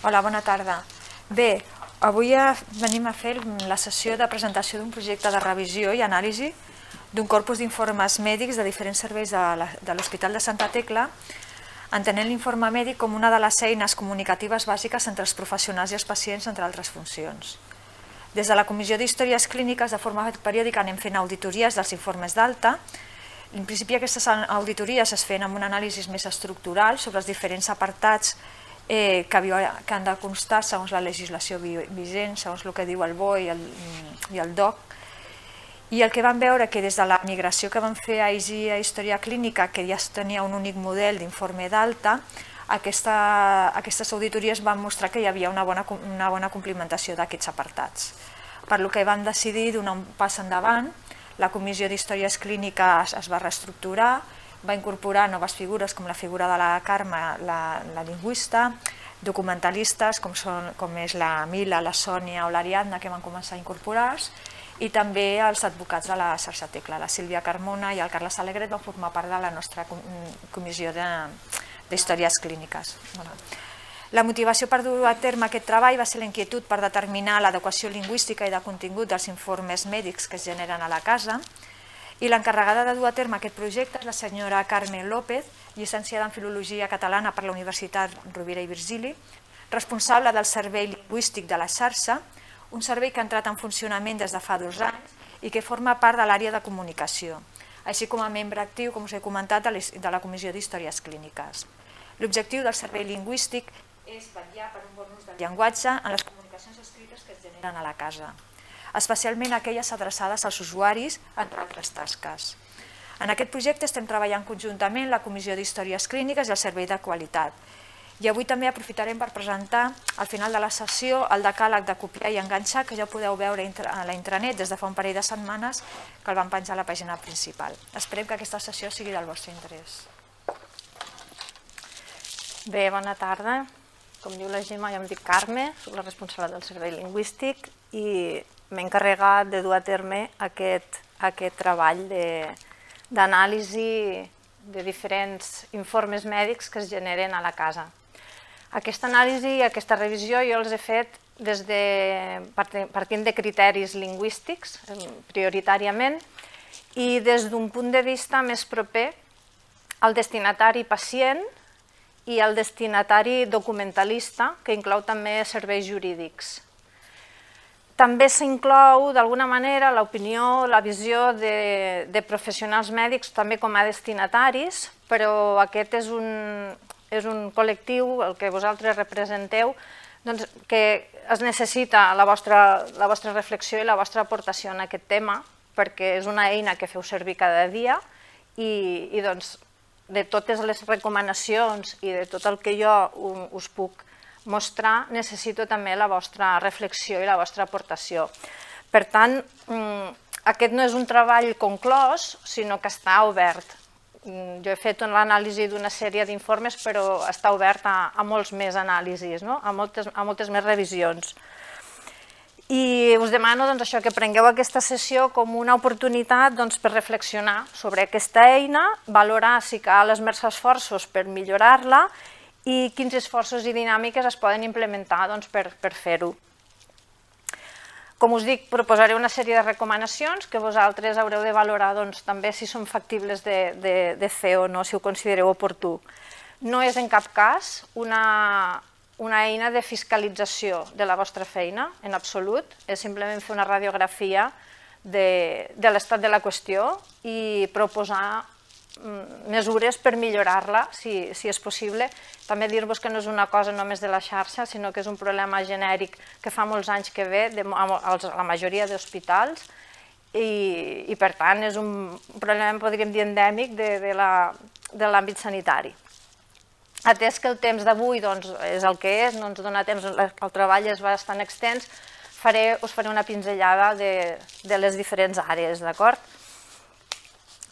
Hola, bona tarda. Bé, avui venim a fer la sessió de presentació d'un projecte de revisió i anàlisi d'un corpus d'informes mèdics de diferents serveis de l'Hospital de Santa Tecla, entenent l'informe mèdic com una de les eines comunicatives bàsiques entre els professionals i els pacients, entre altres funcions. Des de la Comissió d'Històries Clíniques, de forma periòdica, anem fent auditories dels informes d'alta. En principi, aquestes auditories es feien amb un anàlisi més estructural sobre els diferents apartats que han de constar segons la legislació vigent, segons el que diu el BOE i el DOC. I el que vam veure que des de la migració que vam fer a Història Clínica, que ja tenia un únic model d'informe d'alta, aquestes auditories van mostrar que hi havia una bona complementació d'aquests apartats. Per lo que vam decidir donar un pas endavant, la Comissió d'Històries Clíniques es va reestructurar, va incorporar noves figures com la figura de la Carme, la lingüista, documentalistes com és la Mila, la Sònia o l'Ariadna, que van començar a incorporar-se, i també els advocats de la xarxa Tecla, la Sílvia Carmona i el Carles Alegret, van formar part de la nostra Comissió d'Històries Clíniques. La motivació per dur a terme aquest treball va ser la inquietud per determinar l'adequació lingüística i de contingut dels informes mèdics que es generen a la casa, i l'encarregada de dur a terme aquest projecte és la senyora Carmen López, llicenciada en Filologia Catalana per la Universitat Rovira i Virgili, responsable del Servei Lingüístic de la xarxa, un servei que ha entrat en funcionament des de fa 2 anys i que forma part de l'àrea de comunicació, així com a membre actiu, com us he comentat, de la Comissió d'Històries Clíniques. L'objectiu del servei lingüístic és vetllar per un bon ús del llenguatge en les comunicacions escrites que es generen a la casa, especialment aquelles adreçades als usuaris, entre altres tasques. En aquest projecte estem treballant conjuntament la Comissió d'Històries Clíniques i el Servei de Qualitat. I avui també aprofitarem per presentar, al final de la sessió, el decàleg de copiar i enganxar, que ja podeu veure a la intranet des de fa un parell de setmanes, que el vam penjar a la pàgina principal. Esperem que aquesta sessió sigui del vostre interès. Bé, bona tarda. Com diu la Gemma, jo em dic Carme, soc la responsable del Servei Lingüístic i m'he encarregat de dur a terme aquest treball d'anàlisi de diferents informes mèdics que es generen a la casa. Aquesta anàlisi i aquesta revisió jo els he fet partint de criteris lingüístics, prioritàriament, i des d'un punt de vista més proper al destinatari pacient i al destinatari documentalista, que inclou també serveis jurídics. També s'inclou, d'alguna manera, l'opinió, la visió de professionals mèdics també com a destinataris, però aquest és un col·lectiu, el que vosaltres representeu, que es necessita la vostra reflexió i la vostra aportació en aquest tema, perquè és una eina que feu servir cada dia i de totes les recomanacions i de tot el que jo us puc mostrar, necessito també la vostra reflexió i la vostra aportació. Per tant, aquest no és un treball conclòs, sinó que està obert. Jo he fet l'anàlisi d'una sèrie d'informes, però està obert a molts més anàlisis, a moltes més revisions. I us demano que prengueu aquesta sessió com una oportunitat per reflexionar sobre aquesta eina, valorar si cal esmerçar esforços per millorar-la i quins esforços i dinàmiques es poden implementar per fer-ho. Com us dic, proposaré una sèrie de recomanacions que vosaltres haureu de valorar també si són factibles de fer o no, si ho considereu oportú. No és en cap cas una eina de fiscalització de la vostra feina, en absolut, és simplement fer una radiografia de l'estat de la qüestió i proposar mesures per millorar-la, si és possible. També dir-vos que no és una cosa només de la xarxa, sinó que és un problema genèric que fa molts anys que ve a la majoria d'hospitals i, per tant, és un problema, podríem dir, endèmic de l'àmbit sanitari. Atès que el temps d'avui és el que és, no ens dona temps, el treball és bastant extens, us faré una pinzellada de les diferents àrees, d'acord?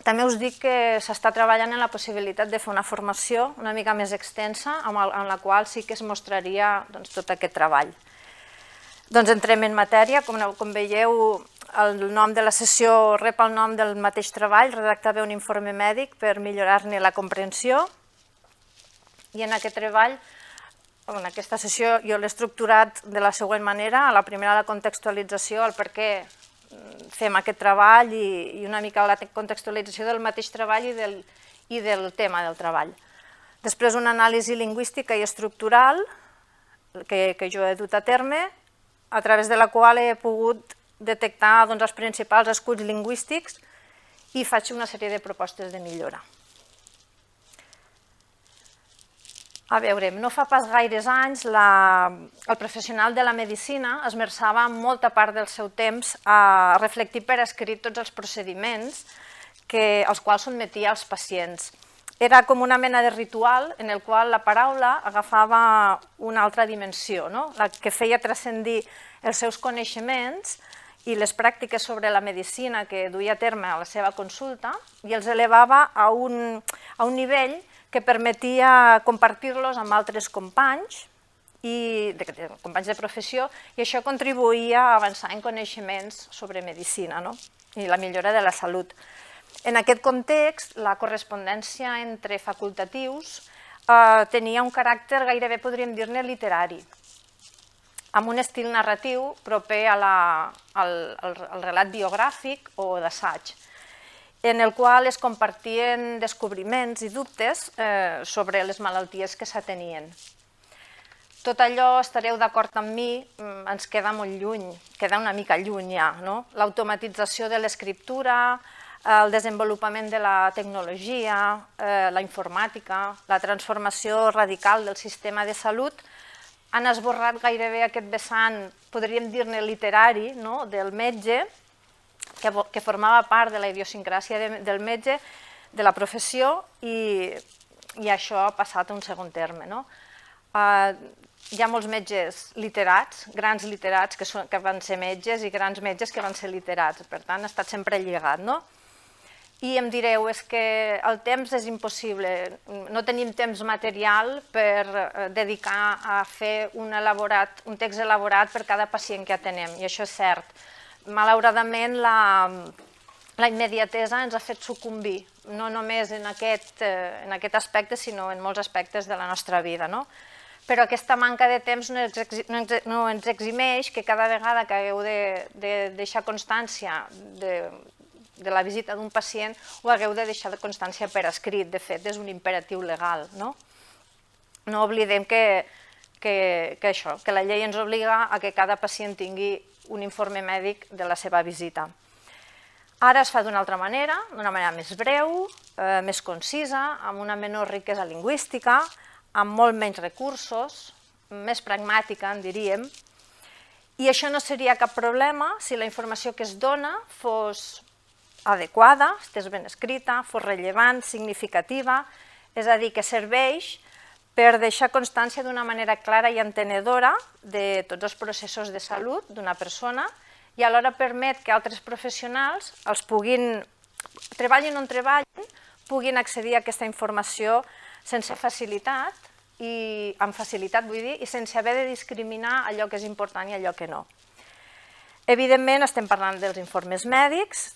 També us dic que s'està treballant en la possibilitat de fer una formació una mica més extensa, en la qual sí que es mostraria tot aquest treball. Entrem en matèria. Com veieu, el nom de la sessió rep el nom del mateix treball, redactar bé un informe mèdic per millorar-ne la comprensió. I en aquest treball en aquesta sessió jo l'he estructurat de la següent manera. A la primera, la contextualització, el per què fem aquest treball i una mica la contextualització del mateix treball i del tema del treball. Després, una anàlisi lingüística i estructural que jo he dut a terme, a través de la qual he pogut detectar els principals esculls lingüístics i faig una sèrie de propostes de millora. A veure, no fa pas gaires anys el professional de la medicina esmerçava molta part del seu temps a reflectir per escrit tots els procediments als quals sotmetia els pacients. Era com una mena de ritual en el qual la paraula agafava una altra dimensió, la que feia transcendir els seus coneixements i les pràctiques sobre la medicina que duia a terme a la seva consulta i els elevava a un nivell que permetia compartir-los amb altres companys, companys de professió, i això contribuïa a avançar en coneixements sobre medicina i la millora de la salut. En aquest context, la correspondència entre facultatius tenia un caràcter gairebé, podríem dir-ne, literari, amb un estil narratiu proper al relat biogràfic o d'assaig, en el qual es compartien descobriments i dubtes sobre les malalties que s'atenien. Tot allò, estareu d'acord amb mi, ens queda molt lluny, queda una mica lluny ja. L'automatització de l'escriptura, el desenvolupament de la tecnologia, la informàtica, la transformació radical del sistema de salut han esborrat gairebé aquest vessant, podríem dir-ne literari, del metge, que formava part de la idiosincràsia del metge, de la professió, i això ha passat a un segon terme. Hi ha molts metges literats, grans literats que van ser metges i grans metges que van ser literats, per tant ha estat sempre lligat. I em direu, és que el temps és impossible, no tenim temps material per dedicar a fer un text elaborat per cada pacient que atenem, i això és cert. Malauradament, la immediatesa ens ha fet sucumbir, no només en aquest aspecte, sinó en molts aspectes de la nostra vida. Però aquesta manca de temps no ens eximeix que cada vegada que hagueu de deixar constància de la visita d'un pacient ho hagueu de deixar constància per escrit. De fet, és un imperatiu legal. No oblidem que la llei ens obliga a que cada pacient tingui un informe mèdic de la seva visita. Ara es fa d'una altra manera, d'una manera més breu, més concisa, amb una menor riquesa lingüística, amb molt menys recursos, més pragmàtica, en diríem, i això no seria cap problema si la informació que es dona fos adequada, estigués ben escrita, fos rellevant, significativa, és a dir, que serveix per deixar constància d'una manera clara i entenedora de tots els processos de salut d'una persona i alhora permet que altres professionals treballin on treballin, puguin accedir a aquesta informació sense facilitat, amb facilitat vull dir, i sense haver de discriminar allò que és important i allò que no. Evidentment estem parlant dels informes mèdics,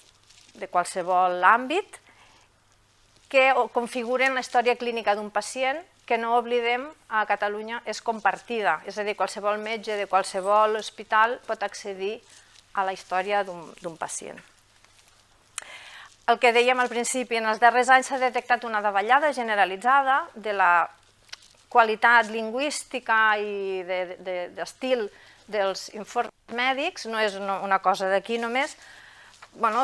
de qualsevol àmbit, que configuren la història clínica d'un pacient, que no oblidem, a Catalunya és compartida, és a dir, qualsevol metge de qualsevol hospital pot accedir a la història d'un pacient. El que dèiem al principi, en els darrers anys s'ha detectat una davallada generalitzada de la qualitat lingüística i d'estil dels informes mèdics, no és una cosa d'aquí només,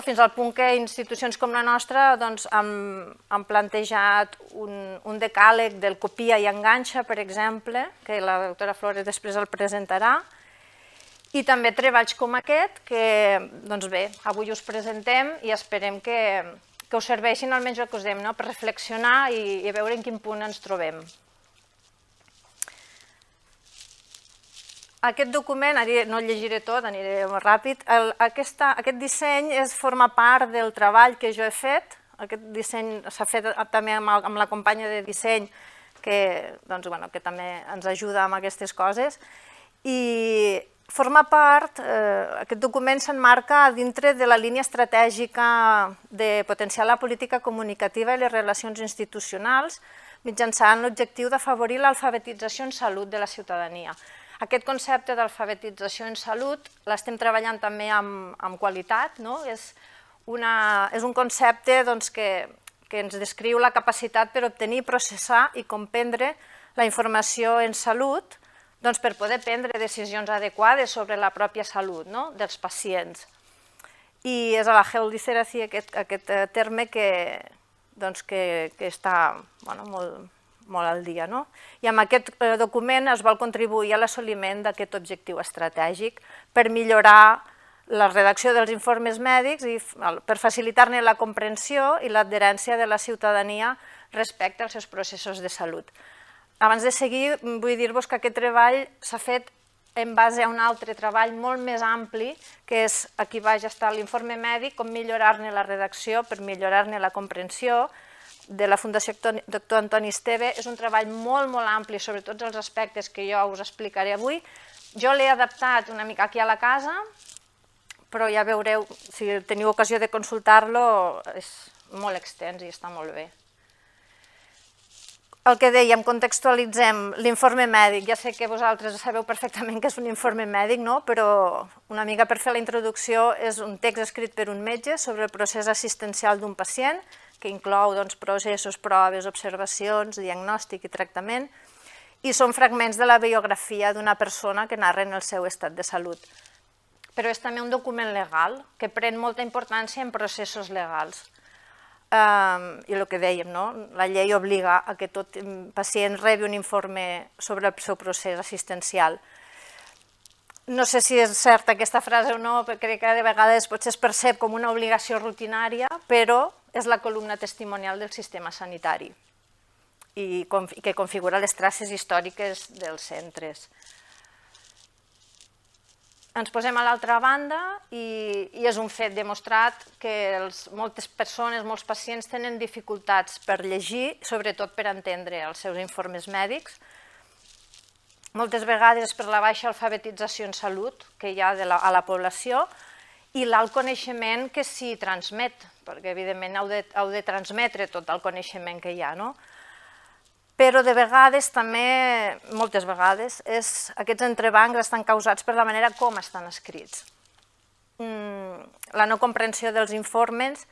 fins al punt que institucions com la nostra han plantejat un decàleg del copia i enganxa, per exemple, que la doctora Flores després el presentarà, i també treballs com aquest que, bé, avui us presentem i esperem que us serveixin almenys el que us dèiem, per reflexionar i veure en quin punt ens trobem. Aquest document, no el llegiré tot, aniré molt ràpid, aquest disseny forma part del treball que jo he fet, aquest disseny s'ha fet també amb la companya de disseny que també ens ajuda amb aquestes coses, i forma part, aquest document s'emmarca dintre de la línia estratègica de potenciar la política comunicativa i les relacions institucionals mitjançant l'objectiu d'afavorir l'alfabetització en salut de la ciutadania. Aquest concepte d'alfabetització en salut l'estem treballant també amb qualitat, és un concepte que ens descriu la capacitat per obtenir, processar i comprendre la informació en salut per poder prendre decisions adequades sobre la pròpia salut dels pacients. I és a la Health Literacy aquest terme que està molt al dia. I amb aquest document es vol contribuir a l'assoliment d'aquest objectiu estratègic per millorar la redacció dels informes mèdics i per facilitar-ne la comprensió i l'adherència de la ciutadania respecte als seus processos de salut. Abans de seguir, vull dir-vos que aquest treball s'ha fet en base a un altre treball molt més ampli, que és, aquí baix està l'informe mèdic, com millorar-ne la redacció per millorar-ne la comprensió, de la Fundació Dr. Antoni Esteve. És un treball molt, molt ampli sobre tots els aspectes que jo us explicaré avui. Jo l'he adaptat una mica aquí a la casa, però ja veureu, si teniu ocasió de consultar-lo, és molt extens i està molt bé. El que dèiem, contextualitzem l'informe mèdic. Ja sé que vosaltres sabeu perfectament què és un informe mèdic, però una mica per fer la introducció és un text escrit per un metge sobre el procés assistencial d'un pacient, que inclou processos, proves, observacions, diagnòstic i tractament, i són fragments de la biografia d'una persona que narren el seu estat de salut. Però és també un document legal que pren molta importància en processos legals. I el que dèiem, la llei obliga a que tot pacient rebi un informe sobre el seu procés assistencial. No sé si és certa aquesta frase o no, perquè crec que de vegades potser es percep com una obligació rutinària, però és la columna testimonial del sistema sanitari i que configura les traces històriques dels centres. Ens posem a l'altra banda i és un fet demostrat que moltes persones, molts pacients tenen dificultats per llegir, sobretot per entendre els seus informes mèdics. Moltes vegades per la baixa alfabetització en salut que hi ha a la població i l'alt coneixement que s'hi transmet, perquè evidentment heu de transmetre tot el coneixement que hi ha, però de vegades també, moltes vegades, aquests entrebancs estan causats per la manera com estan escrits. La no comprensió dels informes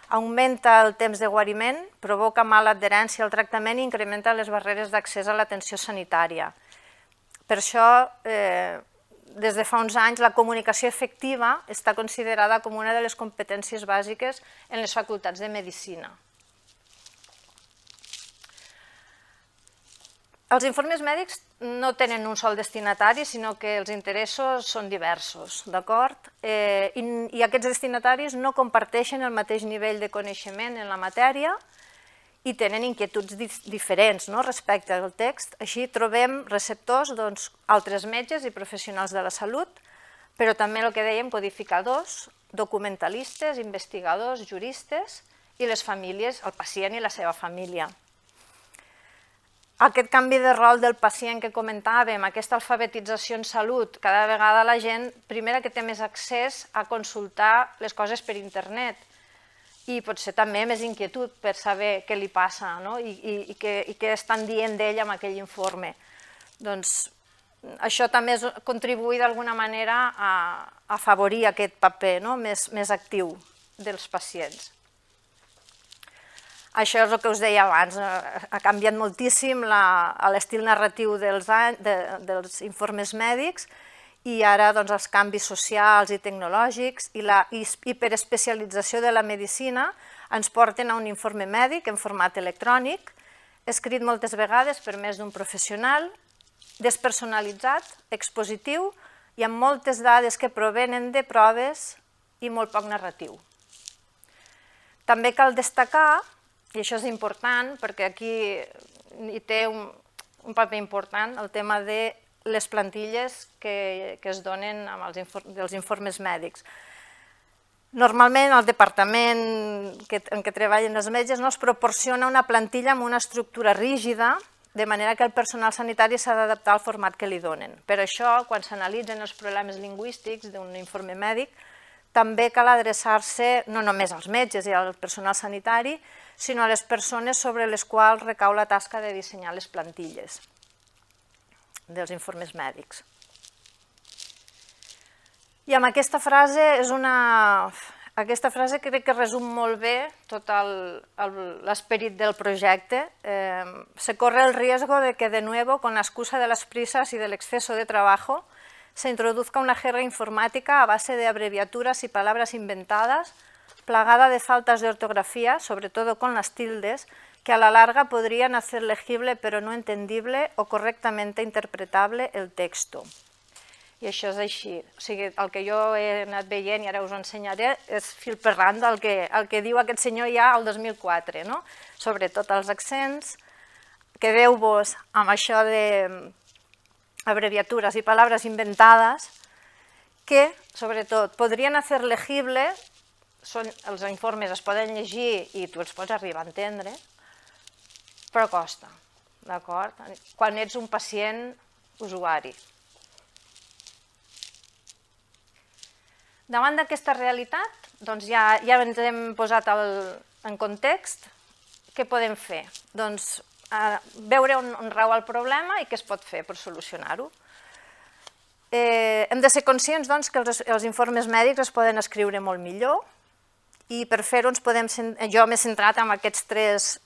augmenta el temps de guariment, provoca mala adherència al tractament i incrementa les barreres d'accés a l'atenció sanitària. Per això, des de fa uns anys, la comunicació efectiva està considerada com una de les competències bàsiques en les facultats de medicina. Els informes mèdics no tenen un sol destinatari, sinó que els interessos són diversos, d'acord? I aquests destinataris no comparteixen el mateix nivell de coneixement en la matèria i tenen inquietuds diferents respecte al text. Així trobem receptors, altres metges i professionals de la salut, però també el que dèiem, codificadors, documentalistes, investigadors, juristes i les famílies, el pacient i la seva família. Aquest canvi de rol del pacient que comentàvem, aquesta alfabetització en salut, cada vegada la gent, primera que té més accés a consultar les coses per internet i potser també més inquietud per saber què li passa i què estan dient d'ell amb aquell informe. Doncs això també contribueix d'alguna manera a afavorir aquest paper més actiu dels pacients. Això és el que us deia abans, ha canviat moltíssim l'estil narratiu dels informes mèdics i ara els canvis socials i tecnològics i la hiperespecialització de la medicina ens porten a un informe mèdic en format electrònic, escrit moltes vegades per més d'un professional, despersonalitzat, expositiu i amb moltes dades que provenen de proves i molt poc narratiu. També cal destacar, i això és important perquè aquí hi té un paper important, el tema de les plantilles que es donen dels informes mèdics. Normalment el departament en què treballen els metges es proporciona una plantilla amb una estructura rígida, de manera que el personal sanitari s'ha d'adaptar al format que li donen. Per això, quan s'analitzen els problemes lingüístics d'un informe mèdic, també cal adreçar-se no només als metges i al personal sanitari, sinó a les persones sobre les quals recau la tasca de dissenyar les plantilles dels informes mèdics. I amb aquesta frase Aquesta frase crec que resum molt bé tot l'esperit del projecte. Se corre el riesgo de que, de nuevo, con la excusa de las prisas y del exceso de trabajo, se introduzca una jerga informática a base de abreviaturas y palabras inventadas, plagada de faltas de ortografía, sobre todo con las tildes, que a la larga podrían hacer legible pero no entendible o correctamente interpretable el texto. I això és així. O sigui, el que jo he anat veient, i ara us ho ensenyaré, és fil per randa el que diu aquest senyor ja el 2004, no? Sobretot els accents. Quedeu-vos amb això d'abreviatures i paraules inventades que, sobretot, podrien fer legible, els informes es poden llegir i tu els pots arribar a entendre, però costa, d'acord? Quan ets un pacient usuari. Davant d'aquesta realitat, doncs ja ens hem posat en context. Què podem fer? Doncs veure on rau el problema i què es pot fer per solucionar-ho. Hem de ser conscients que els informes mèdics es poden escriure molt millor i per fer-ho jo m'he centrat en aquests 3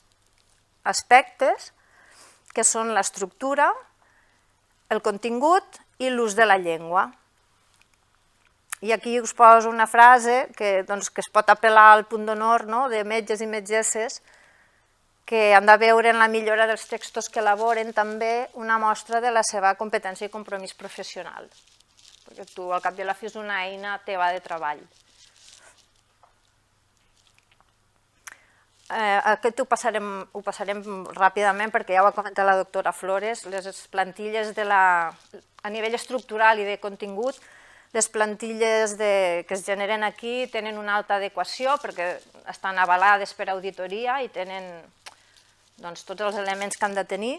aspectes, que són l'estructura, el contingut i l'ús de la llengua. I aquí us poso una frase que es pot apel·lar al punt d'honor de metges i metgesses que han de veure en la millora dels textos que elaboren també una mostra de la seva competència i compromís professional. Perquè tu, al cap de la fi, és una eina teva de treball. Aquest ho passarem ràpidament perquè ja ho ha comentat la doctora Flores. Les plantilles a nivell estructural i de contingut, les plantilles que es generen aquí tenen una alta adequació perquè estan avalades per auditoria i tenen tots els elements que han de tenir,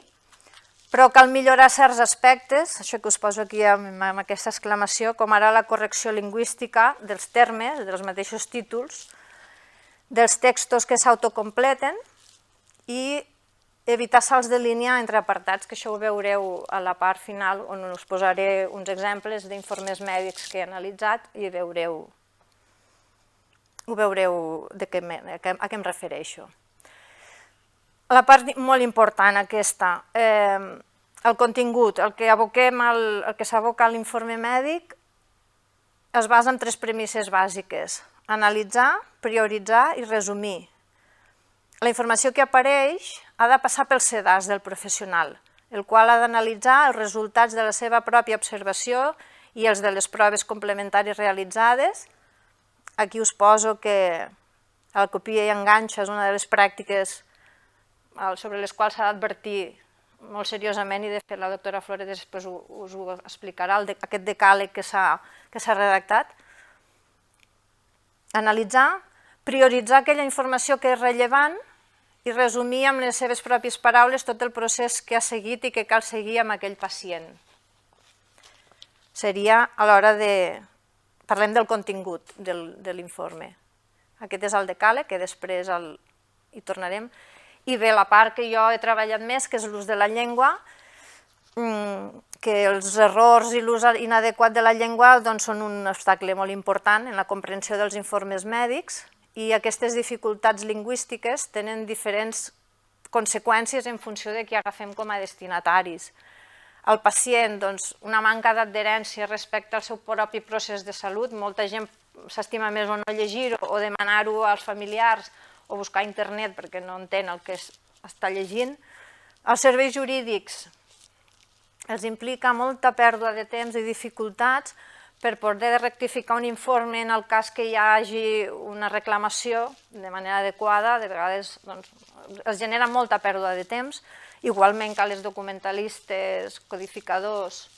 però cal millorar certs aspectes, això que us poso aquí amb aquesta exclamació, com ara la correcció lingüística dels termes, dels mateixos títols, dels textos que s'autocompleten i evitar salts de línia entre apartats, que això ho veureu a la part final, on us posaré uns exemples d'informes mèdics que he analitzat i veureu a què em refereixo. La part molt important aquesta, el contingut, el que s'aboca a l'informe mèdic es basa en 3 premisses bàsiques: analitzar, prioritzar i resumir. La informació que apareix ha de passar pel sedàs del professional, el qual ha d'analitzar els resultats de la seva pròpia observació i els de les proves complementàries realitzades. Aquí us poso que el copia i enganxa és una de les pràctiques sobre les quals s'ha d'advertir molt seriosament i, de fet, la doctora Flores després us ho explicarà, aquest decàleg que s'ha redactat. Analitzar, prioritzar aquella informació que és rellevant i resumir amb les seves pròpies paraules tot el procés que ha seguit i que cal seguir amb aquell pacient. Seria a l'hora de... Parlem del contingut de l'informe. Aquest és el decàleg, que després hi tornarem. I bé, la part que jo he treballat més, que és l'ús de la llengua, que els errors i l'ús inadequat de la llengua són un obstacle molt important en la comprensió dels informes mèdics, i aquestes dificultats lingüístiques tenen diferents conseqüències en funció de qui agafem com a destinataris. El pacient, una manca d'adherència respecte al seu propi procés de salut, molta gent s'estima més o no llegir o demanar-ho als familiars o buscar a internet perquè no entén el que està llegint. Els serveis jurídics els implica molta pèrdua de temps i dificultats per poder rectificar un informe en el cas que hi hagi una reclamació de manera adequada. De vegades es genera molta pèrdua de temps, igualment que els documentalistes, codificadors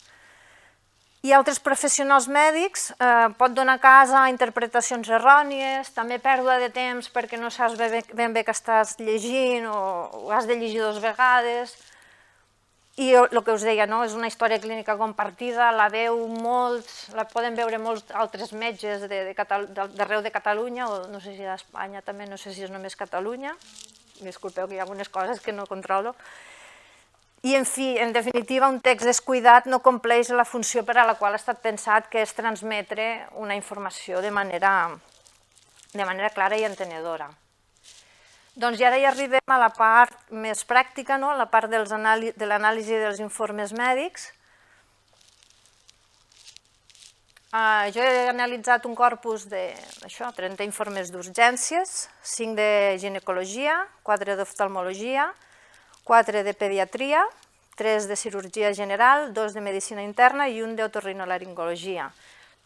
i altres professionals mèdics. Pot donar cas a interpretacions errònies, també pèrdua de temps perquè no saps ben bé què estàs llegint o ho has de llegir 2 vegades. I el que us deia, és una història clínica compartida, la poden veure molts altres metges d'arreu de Catalunya, o no sé si d'Espanya també, no sé si és només Catalunya. disculpeu que hi ha algunes coses que no controlo. I, en fi, en definitiva, un text descuidat no compleix la funció per a la qual ha estat pensat, que és transmetre una informació de manera clara i entenedora. Doncs i ara ja arribem a la part més pràctica, la part de l'anàlisi dels informes mèdics. Jo he analitzat un corpus de 30 informes d'urgències, 5 de ginecologia, 4 d'oftalmologia, 4 de pediatria, 3 de cirurgia general, 2 de medicina interna i 1 d'otorrinolaringologia.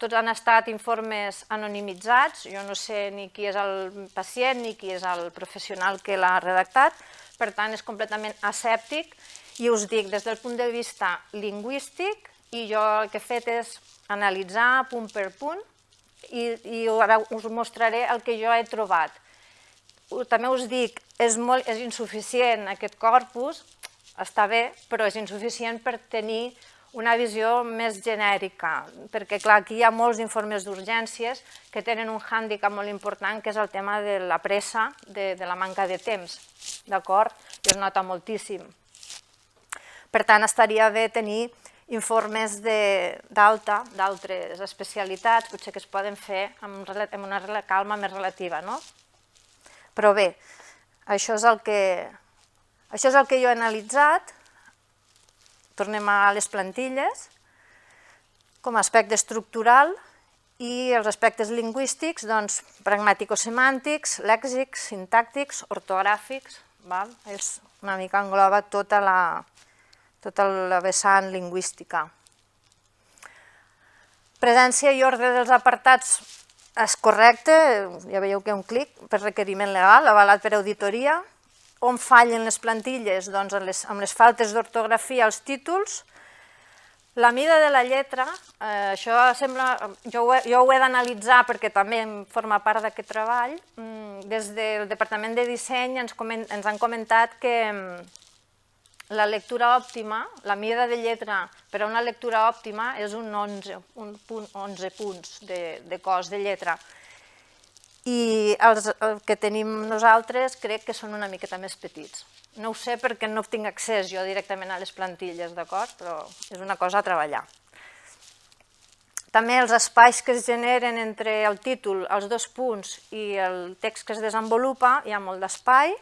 Tots han estat informes anonimitzats, jo no sé ni qui és el pacient ni qui és el professional que l'ha redactat, per tant és completament asèptic i us dic des del punt de vista lingüístic, i jo el que he fet és analitzar punt per punt i ara us mostraré el que jo he trobat. També us dic, és insuficient aquest corpus, està bé, però és insuficient per tenir una visió més genèrica, perquè clar, aquí hi ha molts informes d'urgències que tenen un hàndicap molt important, que és el tema de la pressa, de la manca de temps, d'acord? I es nota moltíssim. Per tant, estaria bé tenir informes d'altres especialitats, potser que es poden fer amb una calma més relativa, no? Però bé, això és el que jo he analitzat. Tornem a les plantilles, com a aspecte estructural, i els aspectes lingüístics, doncs, pragmàtico-semàntics, lèxics, sintàctics, ortogràfics, és una mica engloba tota la vessant lingüística. Presència i ordre dels apartats és correcte, ja veieu que un clic per requeriment legal, avalat per auditoria. On fallen les plantilles? Doncs amb les faltes d'ortografia als títols. La mida de la lletra, això sembla, jo ho he d'analitzar perquè també forma part d'aquest treball. Des del Departament de Disseny ens han comentat que la lectura òptima, la mida de lletra per a una lectura òptima és un 11 punts de cos de lletra. I els que tenim nosaltres crec que són una miqueta més petits. No ho sé perquè no tinc accés jo directament a les plantilles, d'acord? Però és una cosa a treballar. També els espais que es generen entre el títol, els 2 punts i el text que es desenvolupa, hi ha molt d'espai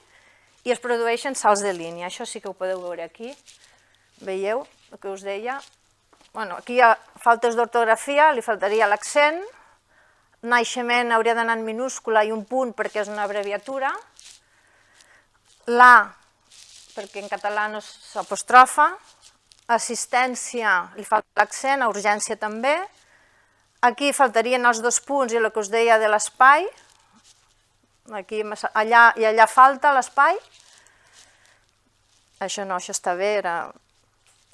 i es produeixen salts de línia. Això sí que ho podeu veure aquí. Veieu el que us deia? Aquí hi ha faltes d'ortografia, li faltaria l'accent. Naixement hauria d'anar en minúscula i un punt perquè és una abreviatura. La, perquè en català no s'apostrofa. Assistència, li falta l'accent, a urgència també. Aquí faltarien els 2 punts i el que us deia de l'espai. Allà i allà falta l'espai. Això no, això està bé.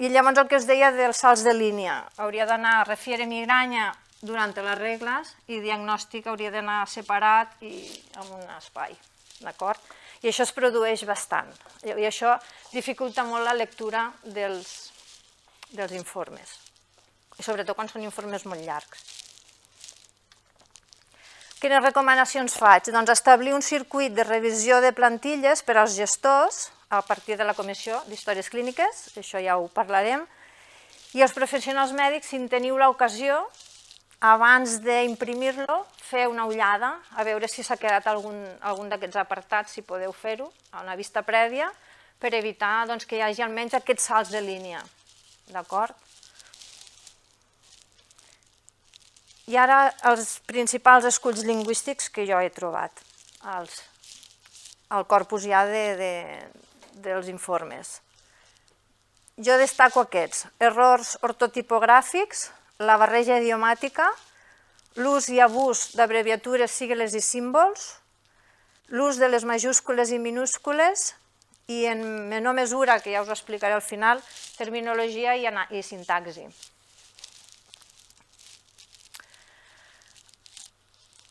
I llavors el que us deia dels salts de línia. Hauria d'anar refiere migranya durant les regles i diagnòstic hauria d'anar separat i amb un espai, d'acord? I això es produeix bastant, i això dificulta molt la lectura dels informes, i sobretot quan són informes molt llargs. Quines recomanacions faig? Doncs establir un circuit de revisió de plantilles per als gestors a partir de la Comissió d'Històries Clíniques, això ja ho parlarem, i els professionals mèdics, si en teniu l'ocasió, abans d'imprimir-lo, fer una ullada, a veure si s'ha quedat algun d'aquests apartats, si podeu fer-ho, a una vista prèvia, per evitar que hi hagi almenys aquests salts de línia. D'acord? I ara els principals esculls lingüístics que jo he trobat, al corpus ja dels informes. Jo destaco aquests: errors ortotipogràfics, la barreja idiomàtica, l'ús i abús d'abreviatures, sigles i símbols, l'ús de les majúscules i minúscules i, en menor mesura, que ja us ho explicaré al final, terminologia i sintaxi.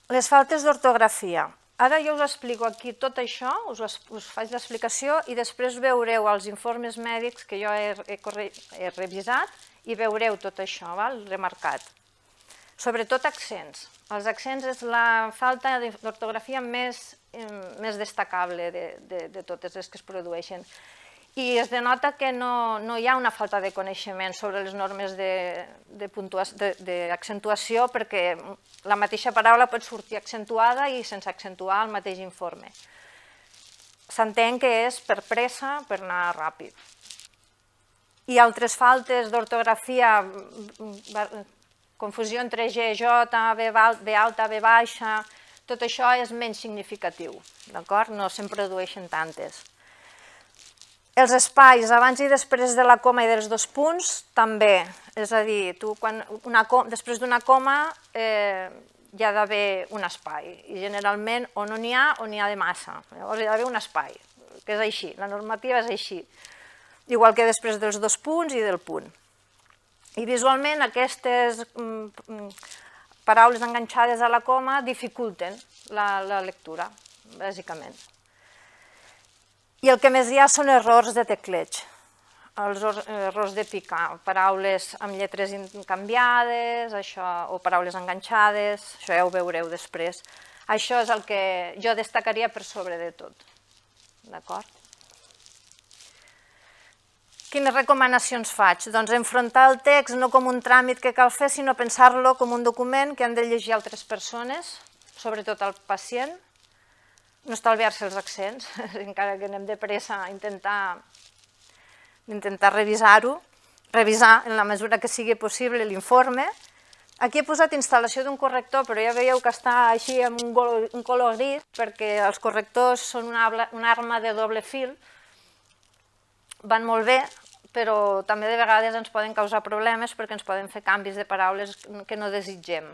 Les faltes d'ortografia. Ara jo us explico aquí tot això, us faig l'explicació i després veureu els informes mèdics que jo he revisat i veureu tot això, remarcat. Sobretot accents. Els accents és la falta d'ortografia més més destacable de totes les que es produeixen. I es denota que no hi ha una falta de coneixement sobre les normes d'accentuació, perquè la mateixa paraula pot sortir accentuada i sense accentuar al mateix informe. S'entén que és per pressa, per anar ràpid. I altres faltes d'ortografia, confusió entre G, J, B alta, B baixa, tot això és menys significatiu, d'acord? No se'n produeixen tantes. Els espais abans i després de la coma i dels dos punts, també. És a dir, després d'una coma hi ha d'haver un espai. I generalment o no n'hi ha o n'hi ha de massa. Llavors hi ha d'haver un espai, que és així, la normativa és així. Igual que després dels dos punts i del punt. I visualment aquestes paraules enganxades a la coma dificulten la lectura, bàsicament. I el que més hi ha són errors de tecleig, els errors de picar, paraules amb lletres canviades o paraules enganxades, això ja ho veureu després. Això és el que jo destacaria per sobre de tot, d'acord? Quines recomanacions faig? Doncs enfrontar el text no com un tràmit que cal fer, sinó pensar-lo com un document que han de llegir altres persones, sobretot el pacient, no estalviar-se els accents, encara que anem de pressa a intentar revisar-ho, revisar en la mesura que sigui possible l'informe. Aquí he posat instal·lació d'un corrector, però ja veieu que està així amb un color gris, perquè els correctors són una arma de doble fil, van molt bé, però també de vegades ens poden causar problemes perquè ens poden fer canvis de paraules que no desitgem.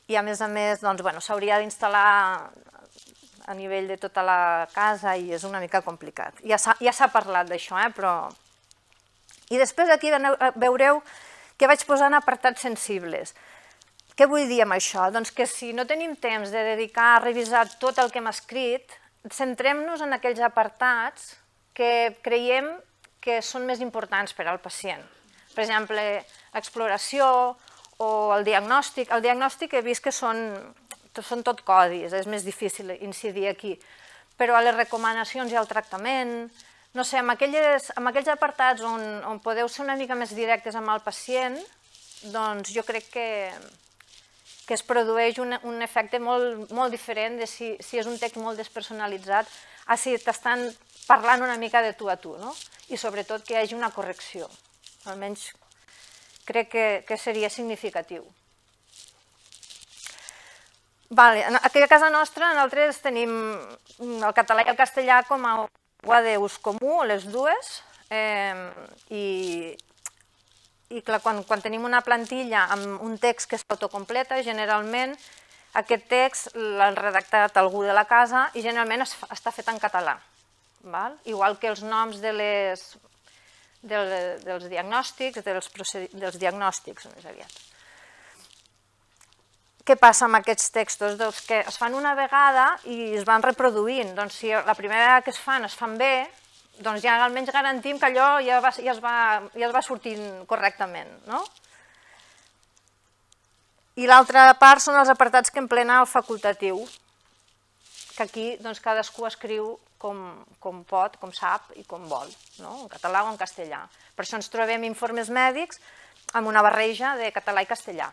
I a més, s'hauria d'instal·lar a nivell de tota la casa i és una mica complicat. Ja s'ha parlat d'això, però... I després aquí veureu que vaig posant apartats sensibles. Què vull dir amb això? Doncs que si no tenim temps de dedicar a revisar tot el que hem escrit, centrem-nos en aquells apartats que creiem que són més importants per al pacient. Per exemple, l'exploració o el diagnòstic. El diagnòstic he vist que són tot codis, és més difícil incidir aquí. Però a les recomanacions i al tractament, no sé, en aquells apartats on podeu ser una mica més directes amb el pacient, doncs jo crec que es produeix un efecte molt diferent de si és un text molt despersonalitzat a si t'estan parlant una mica de tu a tu, i sobretot que hi hagi una correcció. Almenys crec que seria significatiu. Aquí a casa nostra nosaltres tenim el català i el castellà com a llengua d'ús comú, les dues, i clar, quan tenim una plantilla amb un text que s'autocompleta, generalment aquest text l'ha redactat algú de la casa i generalment està fet en català, igual que els noms dels diagnòstics, dels diagnòstics més aviat. Què passa amb aquests textos? Doncs que es fan una vegada i es van reproduint. Doncs si la primera vegada que es fan bé, doncs ja almenys garantim que allò ja es va sortint correctament. I l'altra part són els apartats que emplena el facultatiu, que aquí cadascú escriu com pot, com sap i com vol, en català o en castellà. Per això ens trobem informes mèdics amb una barreja de català i castellà.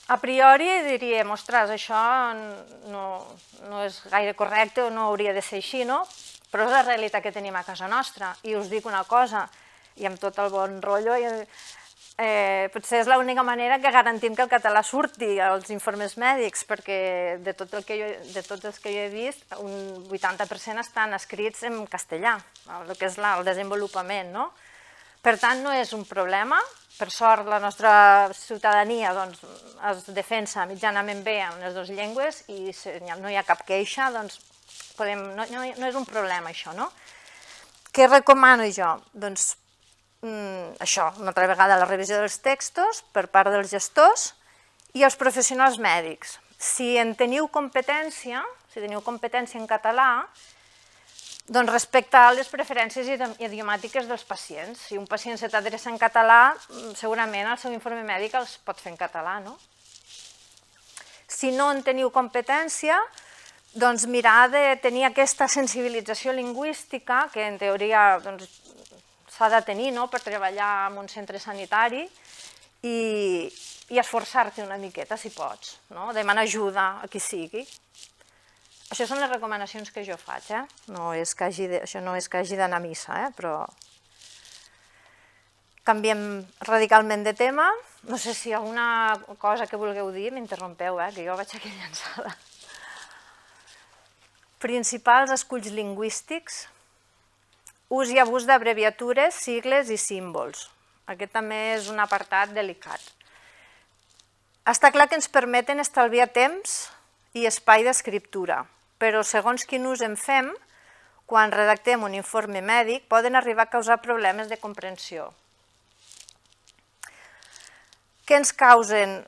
A priori diríem, ostres, això no és gaire correcte o no hauria de ser així, però és la realitat que tenim a casa nostra. I us dic una cosa, i amb tot el bon rotllo, potser és l'única manera que garantim que el català surti als informes mèdics, perquè de tots els que jo he vist, un 80% estan escrits en castellà, el que és el desenvolupament. Per tant, no és un problema. Per sort, la nostra ciutadania es defensa mitjanament bé en les dues llengües i no hi ha cap queixa, doncs no és un problema això, Què recomano jo? Doncs això, una altra vegada la revisió dels textos per part dels gestors i els professionals mèdics. Si teniu competència en català, doncs respecte a les preferències idiomàtiques dels pacients. Si un pacient se t'adreça en català, segurament el seu informe mèdic els pot fer en català, Si no en teniu competència, doncs mirar de tenir aquesta sensibilització lingüística, que en teoria s'ha de tenir per treballar en un centre sanitari, i esforçar-te una miqueta, si pots, demanar ajuda a qui sigui. Això són les recomanacions que jo faig, això no és que hagi d'anar a missa, però canviem radicalment de tema. No sé si hi ha alguna cosa que vulgueu dir, m'interrompeu, que jo vaig aquí llançada. Principals esculls lingüístics, ús i abús d'abreviatures, sigles i símbols. Aquest també és un apartat delicat. Està clar que ens permeten estalviar temps i espai d'escriptura, però segons quin ús en fem, quan redactem un informe mèdic, poden arribar a causar problemes de comprensió. Què ens causen?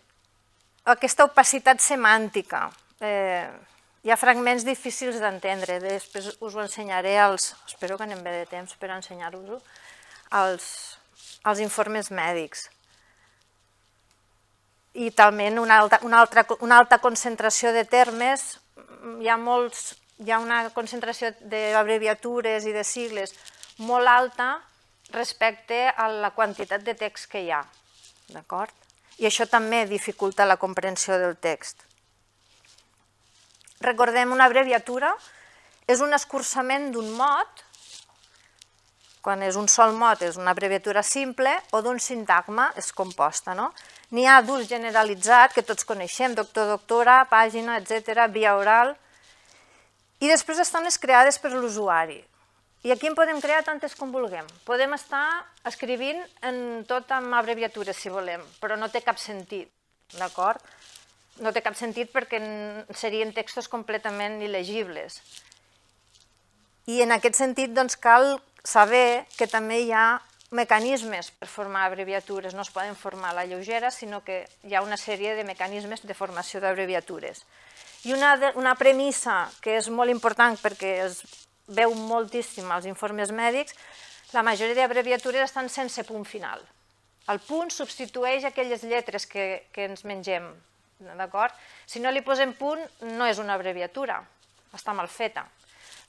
Aquesta opacitat semàntica. Hi ha fragments difícils d'entendre, després us ho ensenyaré, espero que anem bé de temps per ensenyar-vos-ho, als informes mèdics. I també una alta concentració de termes, hi ha una concentració d'abreviatures i de sigles molt alta respecte a la quantitat de text que hi ha, d'acord? I això també dificulta la comprensió del text. Recordem, una abreviatura és un escurçament d'un mot, quan és un sol mot és una abreviatura simple, o d'un sintagma és composta. N'hi ha d'ús generalitzat, que tots coneixem, doctor, doctora, pàgina, etc., via oral, i després estan les creades per l'usuari. I aquí en podem crear tantes com vulguem. Podem estar escrivint tot amb abreviatures, si volem, però no té cap sentit, d'acord? No té cap sentit perquè serien textos completament il·legibles. I en aquest sentit cal saber que també hi ha mecanismes per formar abreviatures. No es poden formar a la lleugera, sinó que hi ha una sèrie de mecanismes de formació d'abreviatures. I una premissa que és molt important perquè es veu moltíssim als informes mèdics, la majoria d'abreviatures estan sense punt final. El punt substitueix aquelles lletres que ens mengem, d'acord? Si no li posem punt, no és una abreviatura, està mal feta.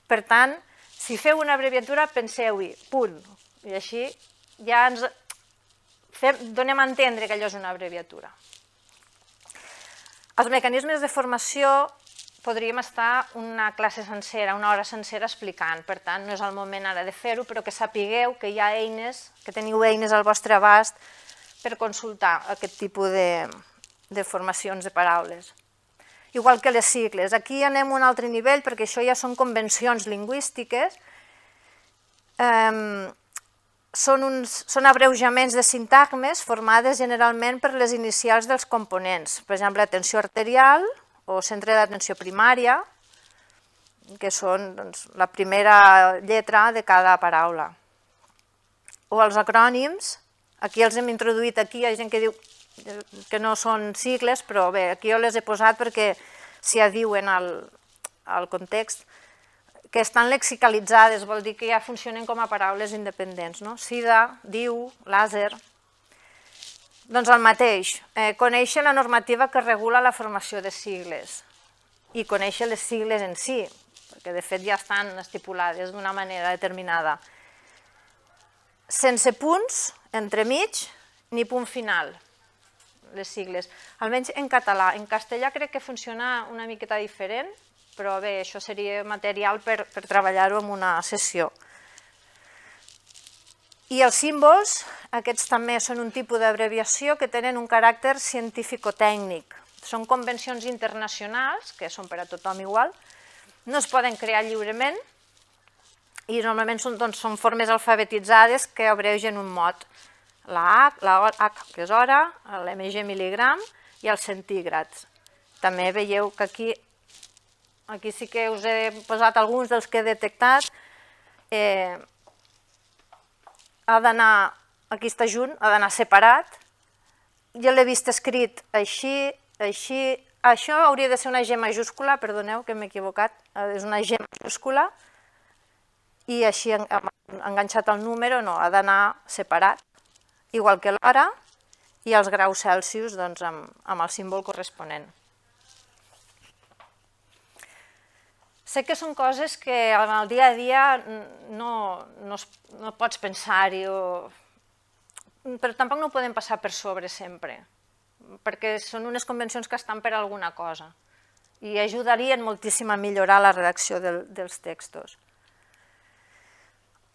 Per tant, si feu una abreviatura, penseu-hi, punt, i així ja ens donem a entendre que allò és una abreviatura. Els mecanismes de formació podríem estar una classe sencera, una hora sencera explicant, per tant, no és el moment ara de fer-ho, però que sapigueu que hi ha eines, que teniu eines al vostre abast per consultar aquest tipus de formacions de paraules. Igual que les sigles. Aquí anem a un altre nivell, perquè això ja són convencions lingüístiques. Són abreujaments de sintagmes formades generalment per les inicials dels components. Per exemple, atenció arterial o centre d'atenció primària, que són la primera lletra de cada paraula. O els acrònims, aquí els hem introduït, aquí hi ha gent que diu que no són sigles, però bé, aquí jo les he posat perquè s'hi adiuen al context, que estan lexicalitzades, vol dir que ja funcionen com a paraules independents. SIDA, DIU, làser. Doncs el mateix, conèixer la normativa que regula la formació de sigles i conèixer les sigles en si, perquè de fet ja estan estipulades d'una manera determinada. Sense punts, entremig, ni punt final, les sigles. Almenys en català. En castellà crec que funciona una miqueta diferent, però bé, això seria material per treballar-ho en una sessió. I els símbols, aquests també són un tipus d'abreviació que tenen un caràcter científico-tècnic. Són convencions internacionals, que són per a tothom igual, no es poden crear lliurement i normalment són formes alfabetitzades que abreugen un mot. La H, que és hora, l'mg mil·ligram i els centígrads. També veieu que aquí sí que us he posat alguns dels que he detectat. Ha d'anar, aquí està junt, ha d'anar separat. Jo l'he vist escrit així, això hauria de ser una G majúscula, perdoneu que m'he equivocat, és una G majúscula, i així enganxat el número, no, ha d'anar separat, igual que l'hora, i els graus Celsius amb el símbol corresponent. Sé que són coses que en el dia a dia no pots pensar-hi, però tampoc no ho podem passar per sobre sempre, perquè són unes convencions que estan per alguna cosa i ajudarien moltíssim a millorar la redacció dels textos.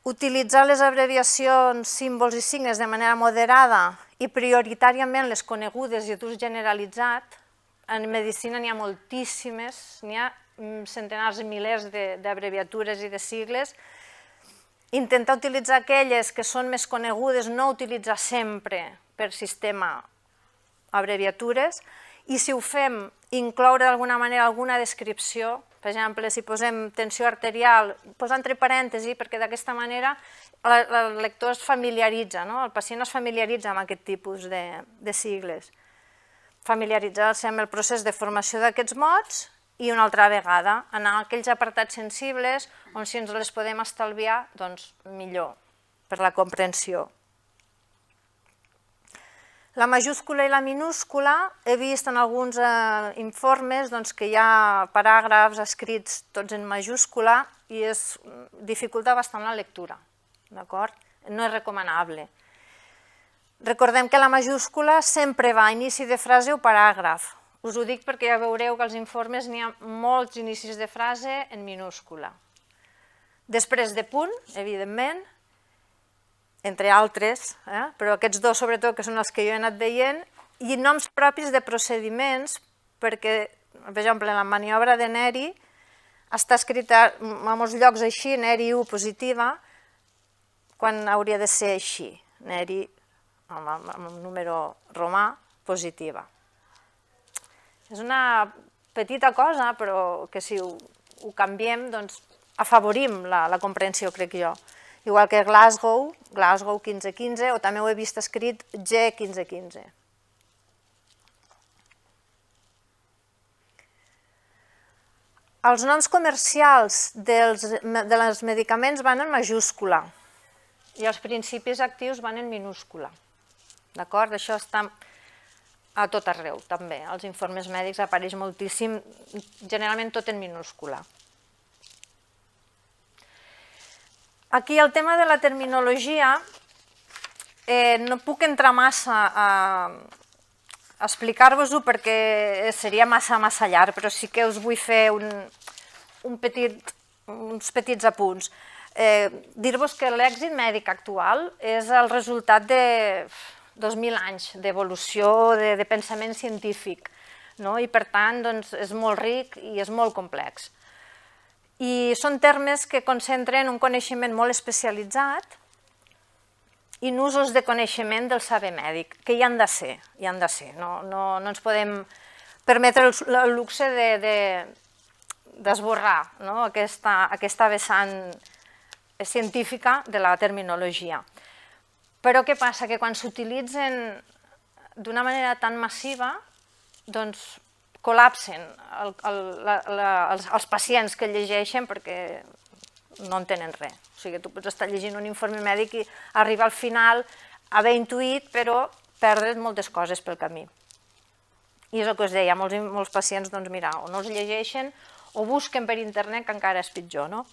Utilitzar les abreviacions, símbols i signes de manera moderada i prioritàriament les conegudes i d'ús generalitzat. En medicina n'hi ha moltíssimes, n'hi ha centenars i milers d'abreviatures i de sigles. Intentar utilitzar aquelles que són més conegudes, no utilitzar sempre per sistema abreviatures, i si ho fem, incloure d'alguna manera alguna descripció. Per exemple, si posem tensió arterial, posar entre parèntesi, perquè d'aquesta manera el lector es familiaritza, el pacient es familiaritza amb aquest tipus de sigles. Familiaritzar-se amb el procés de formació d'aquests mots i una altra vegada anar a aquells apartats sensibles on si ens les podem estalviar, doncs millor per la comprensió. La majúscula i la minúscula, he vist en alguns informes que hi ha paràgrafs escrits tots en majúscula i dificulta bastant la lectura, d'acord? No és recomanable. Recordem que la majúscula sempre va a inici de frase o paràgraf. Us ho dic perquè ja veureu que als informes n'hi ha molts inicis de frase en minúscula. Després de punt, evidentment, entre altres, però aquests dos sobretot que són els que jo he anat veient, i noms propis de procediments, perquè, per exemple, la maniobra de Neri està escrita en molts llocs així, Neri 1 positiva, quan hauria de ser així, Neri amb un número romà positiva. És una petita cosa, però que si ho canviem, doncs afavorim la comprensió, crec jo. Igual que Glasgow 1515, o també ho he vist escrit G 1515. Els noms comercials dels medicaments van en majúscula i els principis actius van en minúscula. D'acord? Això està a tot arreu, també. Als informes mèdics apareix moltíssim, generalment tot en minúscula. Aquí el tema de la terminologia, no puc entrar massa a explicar-vos-ho perquè seria massa llarg, però sí que us vull fer uns petits apunts. Dir-vos que l'èxit mèdic actual és el resultat de 2.000 anys d'evolució de pensament científic, i per tant és molt ric i és molt complex. I són termes que concentren un coneixement molt especialitzat i nusos de coneixement del saber mèdic, que hi han de ser, no ens podem permetre el luxe d'esborrar aquesta vessant científica de la terminologia. Però què passa? Que quan s'utilitzen d'una manera tan massiva, doncs col·lapsen els pacients que llegeixen perquè no entenen res. O sigui, tu pots estar llegint un informe mèdic i arribar al final, haver intuït, però perdre's moltes coses pel camí. I és el que us deia, molts pacients, doncs mira, o no els llegeixen o busquen per internet, que encara és pitjor, no?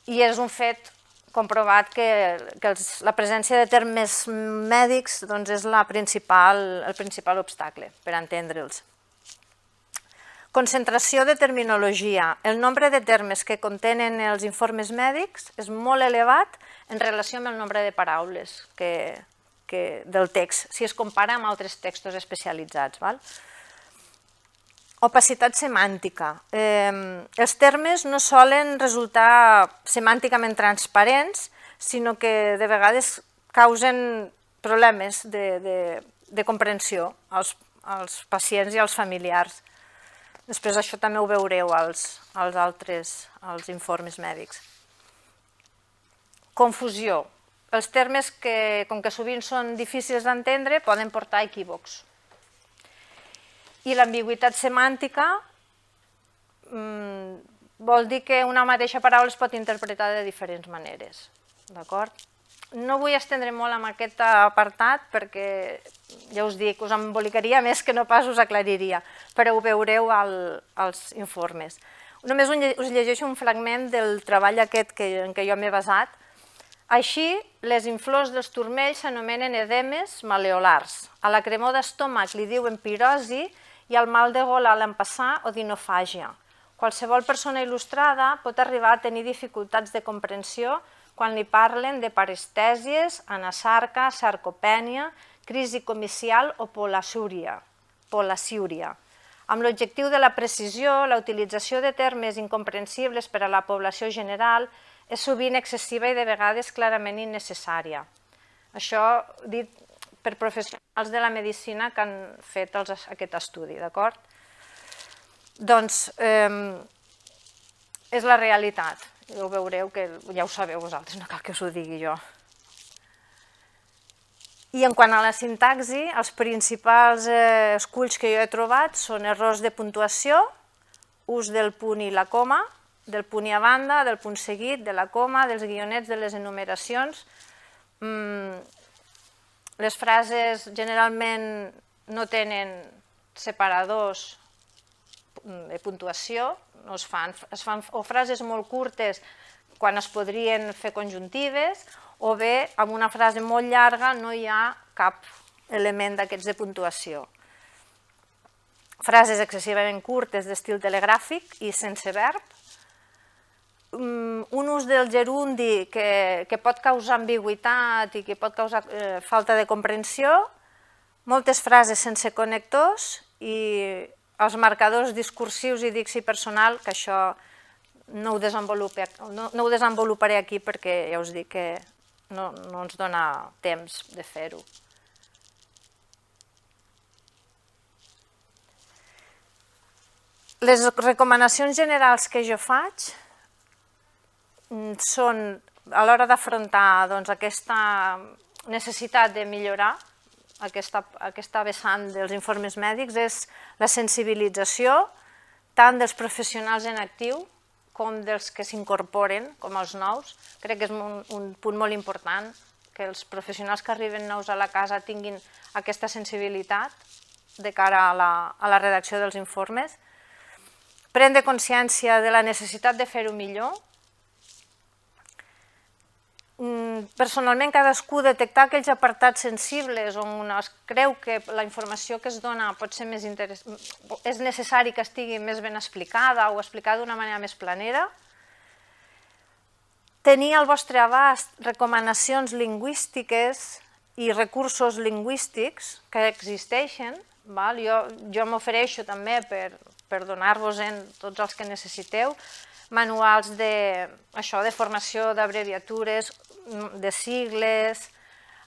I és un fet comprovat que la presència de termes mèdics és el principal obstacle per entendre'ls. Concentració de terminologia. El nombre de termes que contenen els informes mèdics és molt elevat en relació amb el nombre de paraules del text, si es compara amb altres textos especialitzats. Opacitat semàntica. Els termes no solen resultar semànticament transparents, sinó que de vegades causen problemes de comprensió als pacients i als familiars. Després això també ho veureu als informes mèdics. Confusió. Els termes que, com que sovint són difícils d'entendre, poden portar a equívocs. I l'ambigüitat semàntica vol dir que una mateixa paraula es pot interpretar de diferents maneres. D'acord? No vull estendre molt en aquest apartat perquè, ja us dic, us embolicaria més que no pas us aclariria, però ho veureu als informes. Només us llegeixo un fragment del treball aquest en què jo m'he basat. Així, les inflors dels turmells s'anomenen edemes maleolars. A la cremor d'estómac li diuen pirosi i al mal de gola a l'empassar o dinofàgia. Qualsevol persona il·lustrada pot arribar a tenir dificultats de comprensió quan li parlen de parestèsies, anasarca, sarcopènia, crisi comicial o polasúria. Amb l'objectiu de la precisió, la utilització de termes incomprensibles per a la població general és sovint excessiva i de vegades clarament innecessària. Això dit per professionals de la medicina que han fet aquest estudi, d'acord? Doncs és la realitat, ho veureu, que ja ho sabeu vosaltres, no cal que us ho digui jo. I en quant a la sintaxi, els principals esculls que jo he trobat són errors de puntuació, ús del punt i la coma, del punt i a banda, del punt seguit, de la coma, dels guionets, de les enumeracions. Les frases generalment no tenen separadors de puntuació, es fan o frases molt curtes quan es podrien fer conjuntives, o bé amb una frase molt llarga no hi ha cap element d'aquests de puntuació. Frases excessivament curtes d'estil telegràfic i sense verb. Un ús del gerundi que pot causar ambigüitat i que pot causar falta de comprensió. Moltes frases sense connectors i els marcadors discursius i dicció personal, que això no ho desenvoluparé aquí perquè ja us dic que no ens dona temps de fer-ho. Les recomanacions generals que jo faig són, a l'hora d'afrontar aquesta necessitat de millorar aquesta vessant dels informes mèdics, és la sensibilització tant dels professionals en actiu com dels que s'incorporen, com els nous. Crec que és un punt molt important que els professionals que arriben nous a la casa tinguin aquesta sensibilitat de cara a la redacció dels informes. Prendre consciència de la necessitat de fer-ho millor. Personalment, cadascú detectar aquells apartats sensibles on es creu que la informació que es dona pot ser més interessant, és necessari que estigui més ben explicada o explicada d'una manera més planera. Tenir al vostre abast recomanacions lingüístiques i recursos lingüístics que existeixen. Jo m'ofereixo també per donar-vos-en tots els que necessiteu, manuals de formació d'abreviatures, de sigles,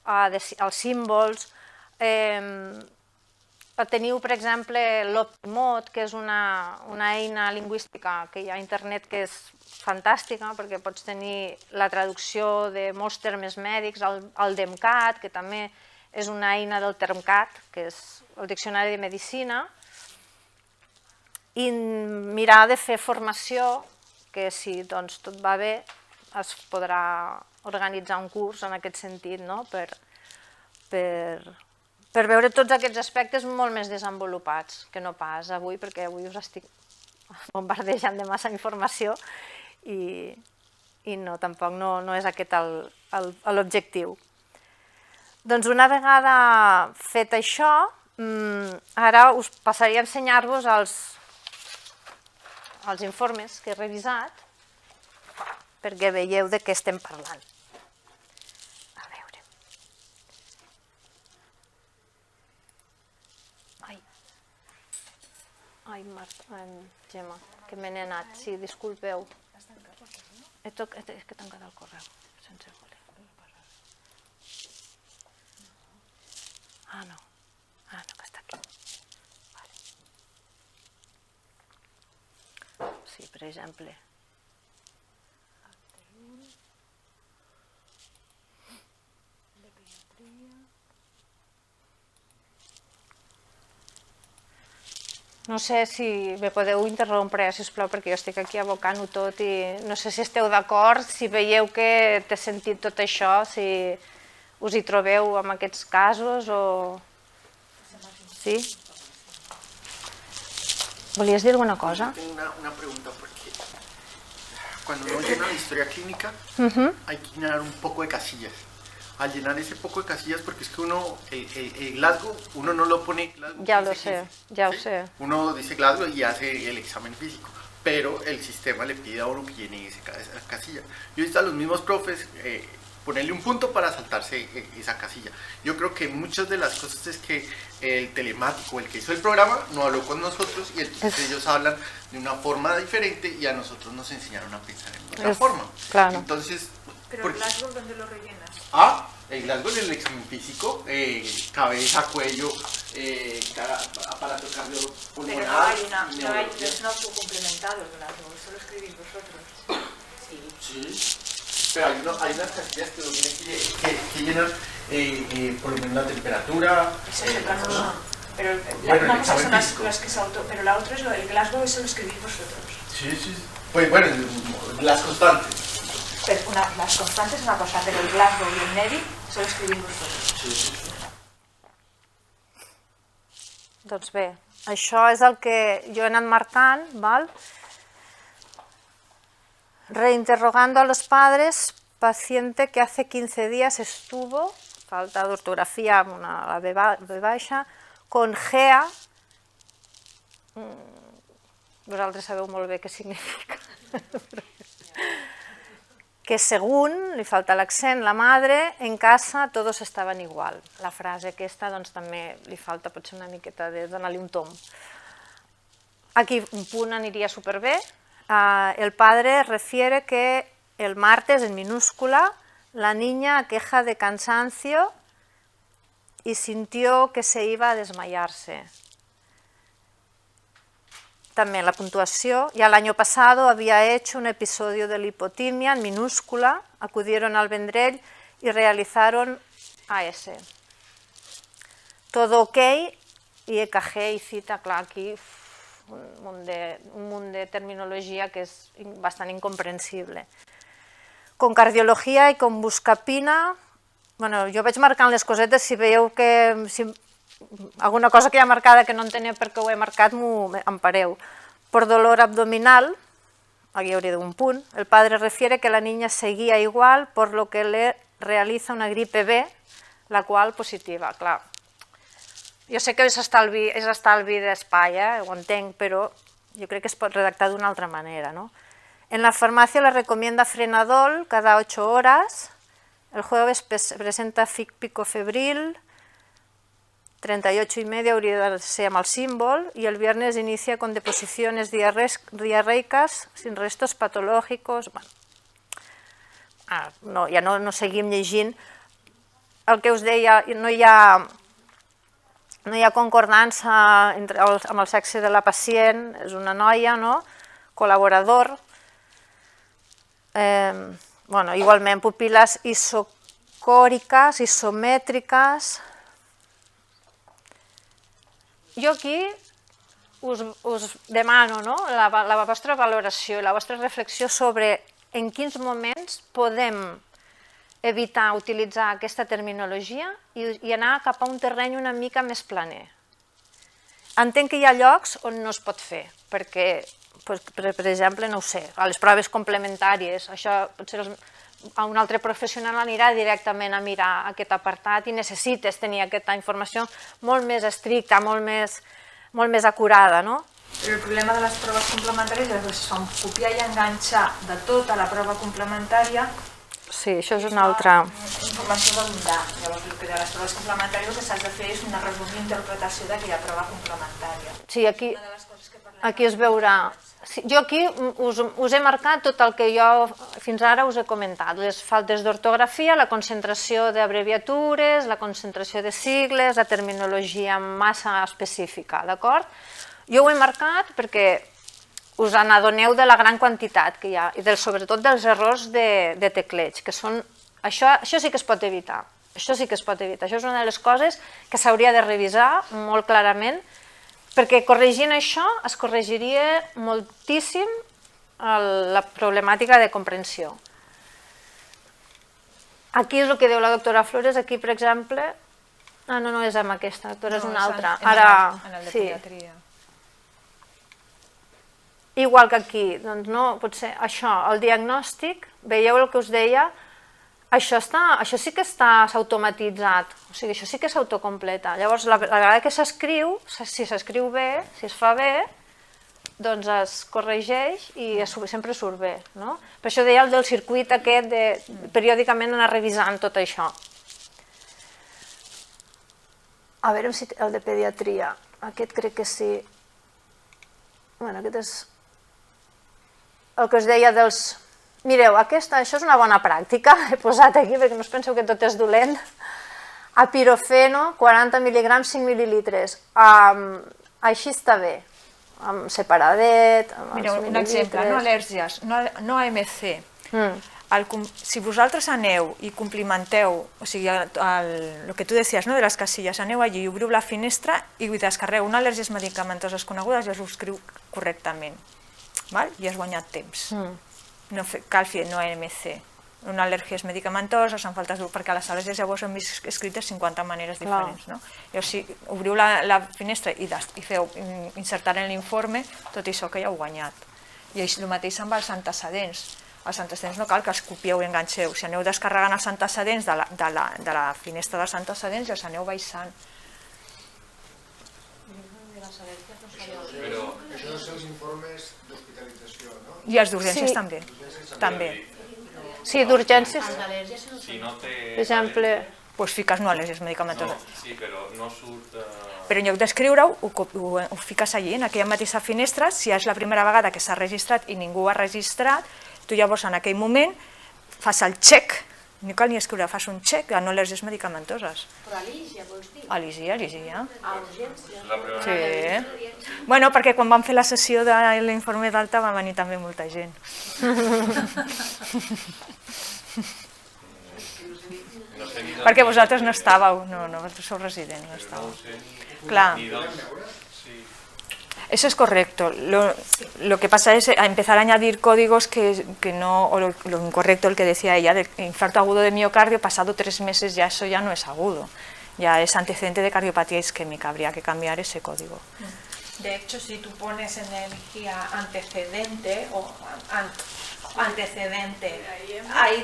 els símbols. Teniu, per exemple, l'Optimot, que és una eina lingüística que hi ha a internet que és fantàstica perquè pots tenir la traducció de molts termes mèdics, el DEMCAT, que també és una eina del TERMCAT, que és el Diccionari de Medicina, i mirar de fer formació, que si tot va bé es podrà organitzar un curs en aquest sentit, per veure tots aquests aspectes molt més desenvolupats que no pas avui, perquè avui us estic bombardejant de massa informació i tampoc no és aquest l'objectiu. Doncs una vegada fet això, ara us passaré a ensenyar-vos els informes que he revisat perquè veieu de què estem parlant. A veure. Ai, Gemma, que me n'he anat. Sí, disculpeu. És que he tancat el correu, sense voler. No, que està aquí. Sí, per exemple. No sé si me podeu interrompre, sisplau, perquè jo estic aquí abocant-ho tot i no sé si esteu d'acord, si veieu que té sentit tot això, si us hi trobeu en aquests casos o... Sí? Volies dir alguna cosa? Tengo una pregunta porque cuando uno llena la historia clínica, hay que llenar un poco de casillas. Al llenar ese poco de casillas, porque es que uno, el Glasgow, uno no lo pone Glasgow. Ya lo sé, ya lo sé. Uno dice Glasgow y hace el examen físico, pero el sistema le pide a uno que llene esa casilla. Yo he visto a los mismos profes ponerle un punto para saltarse esa casilla. Yo creo que muchas de las cosas es que el telemático, el que hizo el programa, no habló con nosotros y entonces ellos hablan de una forma diferente y a nosotros nos enseñaron a pensar en otra forma. Claro. Entonces, Pero el Glasgow, ¿dónde lo rellenas? El Glasgow en el examen físico, cabeza, cuello, aparato cardiopulmonar. Pero no hay no es un autocomplementado el Glasgow, eso lo escribís vosotros. Sí. Pero hay unas casillas que uno tiene que llenar, por lo menos la temperatura. Pero bueno, una cosa son las que se pero la otra es el Glasgow, eso lo escribís vosotros. Sí. Pues bueno, las constantes. Pero las constantes es una cosa, pero el Glasgow y el Navy se lo escrivís vosotros. Sí. Doncs bé, això és el que jo he anat marcant, val? Reinterrogando a los padres, paciente que hace 15 días estuvo, falta d'ortografia amb la B baixa, con GEA, vosaltres sabeu molt bé què significa, que según, li falta l'accent, la madre, en casa todos estaban igual. La frase aquesta doncs també li falta potser una miqueta de donar-li un tom. Aquí un punt aniria superbé. El padre refiere que el martes, en minúscula, la niña queja de cansancio y sintió que se iba a desmayarse. También la puntuación, ya el año pasado había hecho un episodio de lipotimia en minúscula, acudieron al Vendrell y realizaron AS. Todo ok, y EKG y cita, clar, aquí un munt de terminologia que és bastant incomprensible. Con cardiología y con buscapina, bueno, jo vaig marcant les cosetes, si veieu que alguna cosa que hi ha marcada que no enteneu per què ho he marcat, em pareu. Por dolor abdominal, aquí hauria un punt, el padre refiere que la niña seguía igual, por lo que le realiza una gripe B, la qual positiva, clar. Jo sé que és estalvi d'espai, ho entenc, però jo crec que es pot redactar d'una altra manera, ¿no? En la farmacia le recomienda Frenadol cada 8 horas, el jueves presenta pico febril, 38,5 hauria de ser amb el símbol, i el viernes inicia con deposiciones diarreicas sin restos patológicos. Ja no seguim llegint. El que us deia, no hi ha concordança amb el sexe de la pacient, és una noia, col·laborador. Igualment, pupil·les isocòriques, isomètriques. Jo aquí us demano la vostra valoració i la vostra reflexió sobre en quins moments podem evitar utilitzar aquesta terminologia i anar cap a un terreny una mica més planer. Entenc que hi ha llocs on no es pot fer, perquè, per exemple, no ho sé, a les proves complementàries, això potser un altre professional anirà directament a mirar aquest apartat i necessites tenir aquesta informació molt més estricta, molt més acurada, no? Però el problema de les proves complementàries és que es fan copiar i enganxar de tota la prova complementària. Sí, això és una altra... Informació d'abundar. Llavors, el que de les proves complementàries el que s'has de fer és una resum i interpretació d'aquella prova complementària. Sí, aquí es veurà... Jo aquí us he marcat tot el que jo fins ara us he comentat, les faltes d'ortografia, la concentració d'abreviatures, la concentració de sigles, la terminologia massa específica, d'acord? Jo ho he marcat perquè us n'adoneu de la gran quantitat que hi ha i sobretot dels errors de tecleig, que són... Això sí que es pot evitar, això és una de les coses que s'hauria de revisar molt clarament, perquè corregint això es corregiria moltíssim la problemàtica de comprensió. Aquí és el que diu la doctora Flores, aquí per exemple... No és amb aquesta, doctora, és una altra. En el de pediatria. igual que aquí, doncs no, potser això, el diagnòstic, veieu el que us deia, això sí que s'ha automatitzat, o sigui, això sí que s'autocompleta. Llavors, la vegada que s'escriu, si s'escriu bé, si es fa bé, doncs es corregeix i sempre surt bé. Per això deia el del circuit aquest de periòdicament anar revisant tot això. A veure si el de pediatria, aquest crec que sí. Bueno, aquest és el que us deia dels... Mireu, això és una bona pràctica, he posat aquí perquè no us penseu que tot és dolent. Apirofeno, 40 mg, 5 mil·lilitres. Així està bé. Amb separadet, amb Mira, un exemple, no al·lèrgies, no AMC. Si vosaltres aneu i complimenteu, o sigui, el que tu deies de les casilles, aneu allí i obriu la finestra i descarregueu una al·lèrgies medicamentoses conegudes i us ho escriu correctament. I has guanyat temps. No cal fer no AMC. Una al·lèrgies medicamentoses, en faltes dur, perquè a les al·lèrgies llavors hem vist escrites 50 maneres diferents. Llavors, si obriu la finestra i feu insertar en l'informe, tot això que ja heu guanyat. I el mateix amb els antecedents. Els antecedents no cal que els copieu i enganxeu. Si aneu descarregant els antecedents de la finestra dels antecedents, ja els aneu baixant. Però això són els informes d'hospitalització, no? I els d'urgències també. També. Sí, d'urgències. Si no té... Per exemple... Doncs fiques no al·lèrgies medicamentoses. Sí, però no surt... Però en lloc d'escriure-ho, ho fiques allí, en aquella mateixa finestra. Si és la primera vegada que s'ha registrat i ningú ho ha registrat, tu llavors en aquell moment fas el check, no cal ni escriure, fas un check de no al·lèrgies medicamentoses. Però Alícia, vols dir? Alícia. A urgències. Sí. Bueno, perquè quan vam fer la sessió de l'informe d'alta va venir també molta gent. Perquè vosaltres no estàveu, no, vosaltres sou residents, no estàveu. Clar. Eso es correcto. Lo que pasa es empezar a añadir códigos que no, o lo incorrecto, el que decía ella, del infarto agudo de miocardio, pasado 3 meses ya eso ya no es agudo, ya es antecedente de cardiopatía isquémica, habría que cambiar ese código. De hecho, si tú pones en el GIA antecedente o antecedente, ahí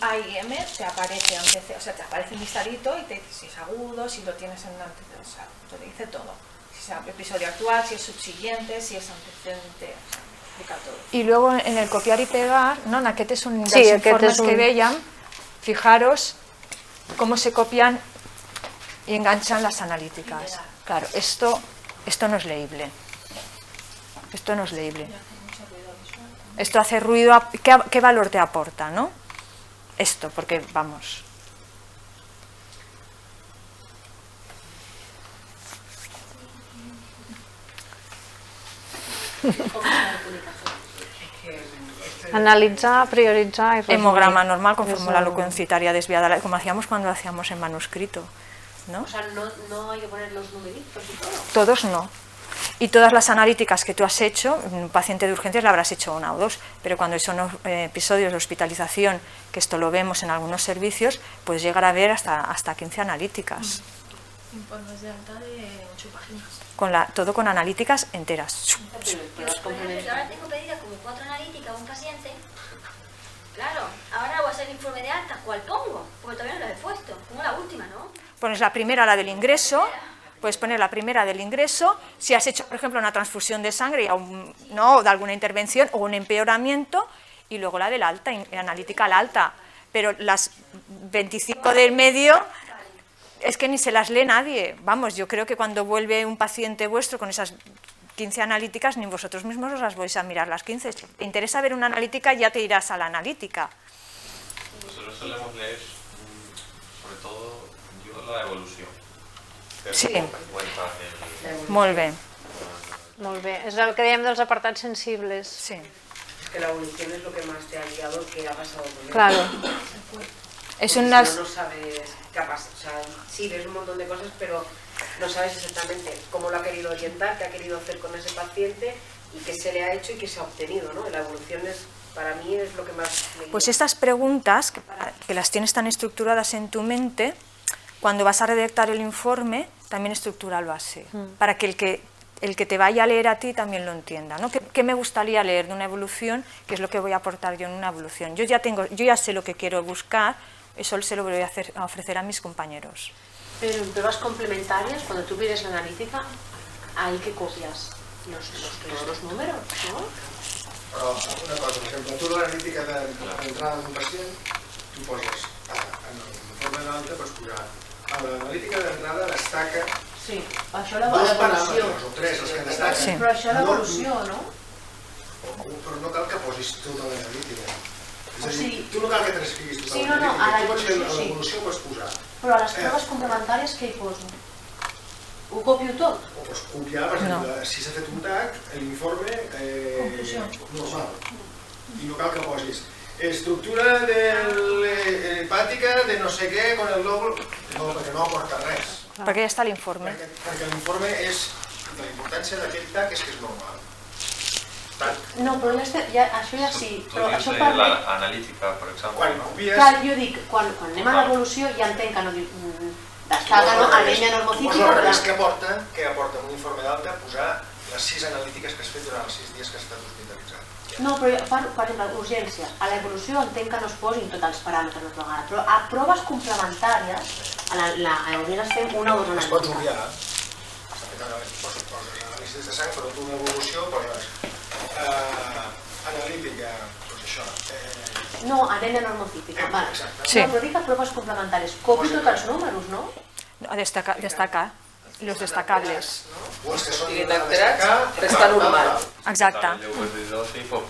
AIM te aparece antecedente, o sea, te aparece un listadito y te dice si es agudo, si lo tienes en un antecedente, o sea, te dice todo. Si es episodio actual, si es subsiguiente, si es antecedente, o sea, explica todo. Y luego en el copiar y pegar, no, aquest és un dels informes que veiem, fijaros cómo se copian y enganchan las analíticas. Claro, esto no es leíble. Esto no es leíble. Esto hace ruido. ¿Qué valor te aporta, no? Esto, porque vamos. Analitzar, prioritzar y resumir. Hemograma normal con fórmula leucocitaria desviada, como hacíamos cuando hacíamos en manuscrito, ¿no? O sea, no hay que poner los numeritos y todo. Todos no. Y todas las analíticas que tú has hecho, un paciente de urgencias la habrás hecho 1 o 2, pero cuando son episodios de hospitalización, que esto lo vemos en algunos servicios, puedes llegar a ver hasta 15 analíticas. Informes de alta de 8 páginas. Todo con analíticas enteras. Ahora tengo pedida como 4 analíticas a un paciente. Claro, ahora voy a hacer el informe de alta. ¿Cuál pongo? Porque todavía no lo he puesto. Pongo la última, ¿no? Pones la primera, la del ingreso. Puedes poner la primera del ingreso, si has hecho, por ejemplo, una transfusión de sangre o de alguna intervención o un empeoramiento, y luego la del alta, analítica al alta. Pero las 25 del medio es que ni se las lee nadie. Vamos, yo creo que cuando vuelve un paciente vuestro con esas 15 analíticas, ni vosotros mismos os las vais a mirar las 15. Si te interesa ver una analítica, ya te irás a la analítica. Nosotros solemos leer, sobre todo, la evolución. Sí, molt bé. Molt bé, és el que dèiem dels apartats sensibles. Sí. Es que la evolución es lo que más te ha guiado, qué ha pasado con él. Claro. Es si unas... no sabes qué ha pasado, o sea, sí ves un montón de cosas, pero no sabes exactamente cómo lo ha querido orientar, qué ha querido hacer con ese paciente y qué se le ha hecho y qué se ha obtenido, ¿no? La evolución es, para mí, es lo que más me guía. Pues estas preguntas, que las tienes tan estructuradas en tu mente, cuando vas a redactar el informe, también estructúralo así, para que el que te vaya a leer a ti también lo entienda, ¿no? ¿Qué me gustaría leer de una evolución? ¿Qué es lo que voy a aportar yo en una evolución? Yo ya sé lo que quiero buscar, eso se lo voy a ofrecer a mis compañeros. Pero en pruebas complementarias, cuando tú pides la analítica, ahí que copias todos los números, ¿no? Però una cosa, per exemple, tu l'analítica d'entrada d'un pacient, tu poses en l'informe d'alta, pots posar a l'analítica d'entrada destaca Sí, això la dos l'evolució. paràmetres o tres, els que destaquen. Sí. Però això l'evolució, no? Però no cal que posis tota l'analítica. És a dir, sigui, tu no cal que transcriguis tota sí, no, no, a l'analítica. Tu pots fer l'evolució sí. l'evolució, pots posar. Però a les proves complementàries què hi poso? Ho copio tot? O pots copiar, per exemple, si s'ha fet un TAC, l'informe normal. I no cal que posis estructura hepàtica de no sé què con el lóbulo. No, perquè no aporta res. Perquè ja està l'informe. Perquè l'informe és, la importància d'aquell TAC és que és normal. No, però això ja sí. Tu Però dius això de parla... l'analítica, per exemple, Quan no? copies... Clar, jo dic, quan anem a l'evolució ja entenc que no diu... Destaca, no? Anemia normocítica... És que aporta un informe d'alta posar les 6 analítiques que has fet durant els 6 dies que has estat hospitalitzat. No, però parlo, per exemple, urgència. A l'evolució entenc que no es posin tots els paràmetres una vegada, però a proves complementàries, hauria de fer una o dues Es pots analítiques. obviar, poses anàlisis de sang, però tu una evolució poses analítica, doncs això... No, anèmia normocítica, vale. Sí. No, però dic a proves complementàries. Copio tots els números, no? A destacar, los destacables. O els que són I alterats, resta normal. Exacte. En un informe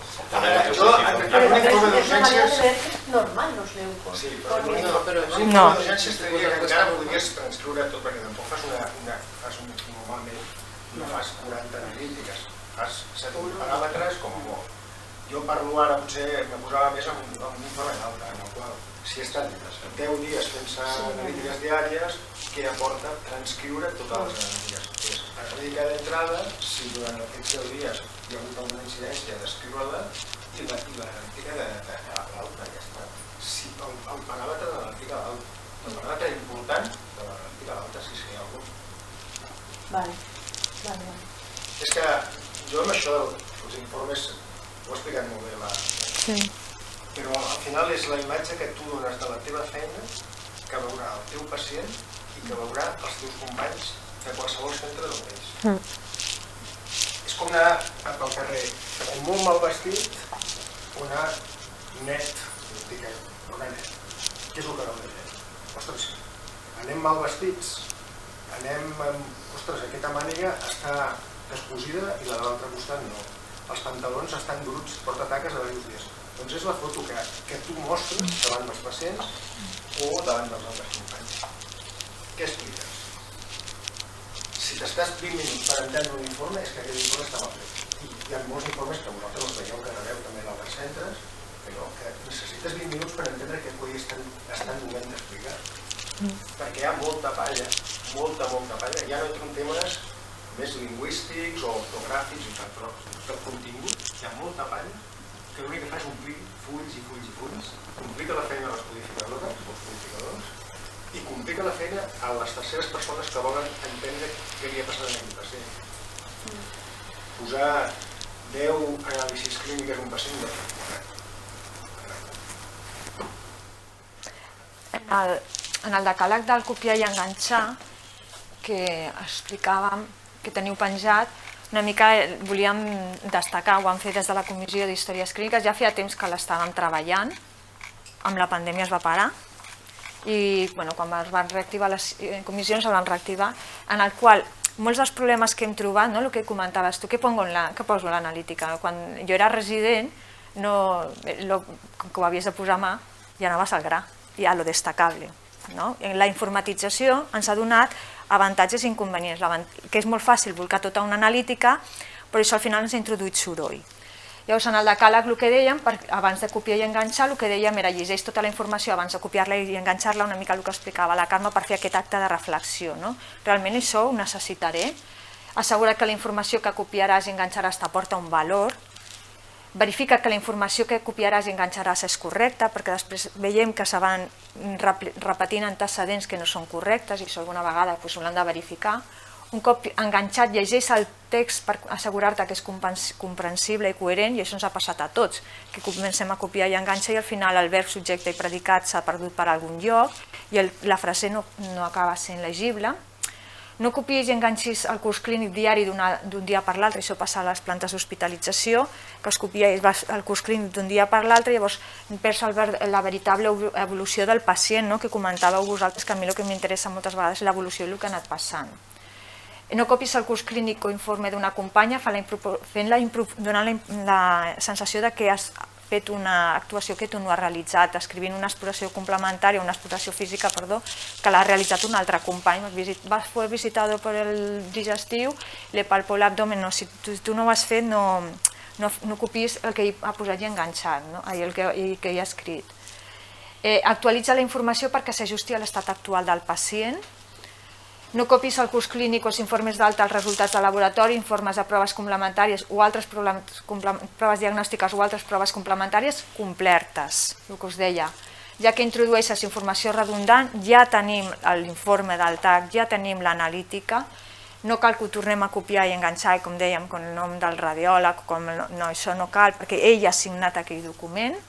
És una manera de d'urgències... ver que és normal los leucos. Sí, però en un informe No. d'urgències tenia que encara podries transcriure tot, perquè tampoc fas normalment no fas 40 analítiques, fas 7 paràmetres com a molt. Jo parlo ara, potser me posava més amb un informe d'alta, en el qual si he estat 10 dies sense analítiques diàries, què aporta transcriure totes les analítiques. Analítica d'entrada, si durant aquests 10 dies hi ha hagut alguna incidència d'escriure-la, i l'analítica de l'alta, ja està. Si el paràmetre de l'analítica d'alta, el paràmetre important de l'analítica d'alta, si hi ha algun. Vale. És que jo amb això dels informes ho he explicat molt bé, Sí. però al final és la imatge que tu dones de la teva feina que veurà el teu pacient i que veurà els teus companys de qualsevol centre del país. És com anar pel carrer o molt mal vestit o anar net, una net. Què és el que veu la gent? Ostres, anem mal vestits, anem amb... Ostres, aquesta màniga està descosida i la de l'altre costat no. Els pantalons estan bruts, porta taques a diversos dies. Doncs és la foto que tu mostres davant dels pacients o davant dels altres companys. Què expliques? Si t'estàs 20 minuts per entendre un informe, és que aquest informe està mal fet. I hi ha molts informes que vosaltres els veieu que rebeu també d'altres centres, però que necessites 20 minuts per entendre què podria estar movent d'explicar. Perquè hi ha molta palla, molta palla. Ja no entro en temes més lingüístics o ortogràfics i tal, però del contingut hi ha molta palla que l'únic que fa és omplir fulls i fulls i fulls, complica la feina a les codificadores, als codificadors, i complica la feina a les terceres persones que volen entendre què li ha passat a aquest pacient. Posar 10 anàlisis clíniques a un pacient no. En el decàleg del copiar i enganxar, que explicàvem, que teniu penjat, una mica volíem destacar, ho vam fer des de la Comissió d'Històries Clíniques, ja feia temps que l'estàvem treballant, amb la pandèmia es va parar, i quan es van reactivar les comissions, es van reactivar, en el qual molts dels problemes que hem trobat, el que comentaves tu, què poso a l'analítica? Quan jo era resident, que ho havies de posar a mà, ja anaves al gra, i a lo destacable. La informatització ens ha donat avantatges i inconvenients, que és molt fàcil volcar tota una analítica, però això al final ens ha introduït soroll. Llavors, en el decàleg, el que dèiem, abans de copiar i enganxar, el que dèiem era llegeix tota la informació abans de copiar-la i enganxar-la, una mica el que explicava la Carme, per fer aquest acte de reflexió. Realment això ho necessitaré, assegurar que la informació que copiaràs i enganxaràs t'aporta un valor, verifica que la informació que copiaràs i enganxaràs és correcta, perquè després veiem que se van repetint antecedents que no són correctes i això alguna vegada ho han de verificar, Un cop enganxat, llegeix el text per assegurar-te que és comprensible i coherent, i això ens ha passat a tots, que comencem a copiar i enganxar i al final el verb, subjecte i predicat s'ha perdut per algun lloc i la frase no acaba sent legible. No copiïs i enganxis el curs clínic diari d'un dia per l'altre, això passa a les plantes d'hospitalització, que es copia el curs clínic d'un dia per l'altre, llavors perds la veritable evolució del pacient, que comentàveu vosaltres, que a mi el que m'interessa moltes vegades és l'evolució i el que ha anat passant. No copis el curs clínic o informe d'una companya donant la sensació de que has fet una actuació que tu no has realitzat, escrivint una exploració complementària, una exploració física, perdó, que l'ha realitzat un altre company. Fue visitado por el digestiu, le palpó l'abdomen. Si tu no ho has fet, no copiïs el que hi ha posat i enganxat, el que hi ha escrit. Actualitza la informació perquè s'ajusti a l'estat actual del pacient. No copiïs el curs clínic o els informes d'alta, els resultats de laboratori, informes de proves complementàries o altres proves diagnòstiques o altres proves complementàries complertes, el que us deia. Ja que introdueixes informació redundant, ja tenim l'informe del TAC, ja tenim l'analítica, no cal que ho tornem a copiar i enganxar, com dèiem, amb el nom del radiòleg, no, això no cal, perquè ell ha signat aquell document.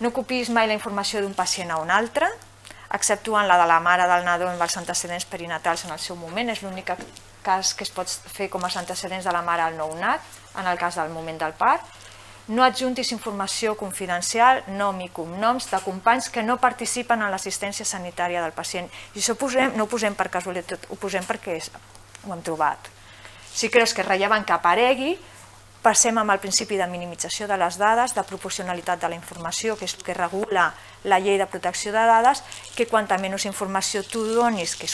No copiïs mai la informació d'un pacient a un altre, exceptuant la de la mare del nadó amb els antecedents perinatals en el seu moment, és l'únic cas que es pot fer com els antecedents de la mare al nounat, en el cas del moment del part. No adjuntis informació confidencial, nom i cognoms de companys que no participen en l'assistència sanitària del pacient. I això no ho posem per casualitat, ho posem perquè ho hem trobat. Si creus que és rellevant que aparegui, passem amb el principi de minimització de les dades, de proporcionalitat de la informació, que és el que regula la llei de protecció de dades, que quanta menys informació tu donis, que és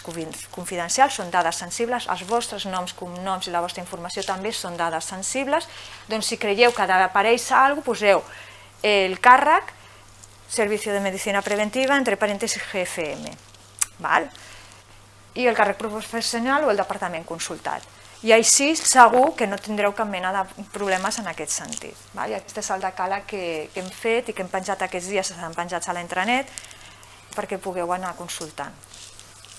confidencial, són dades sensibles, els vostres noms, cognoms i la vostra informació també són dades sensibles, doncs si creieu que ha d'aparèixer alguna cosa, poseu el càrrec, Servicio de Medicina Preventiva, entre parèntesis GFM, i el càrrec professional o el departament consultat. I així segur que no tindreu cap mena de problemes en aquest sentit. Aquest és el decàleg que hem fet i que hem penjat aquests dies, estan penjats a la intranet, perquè pugueu anar consultant.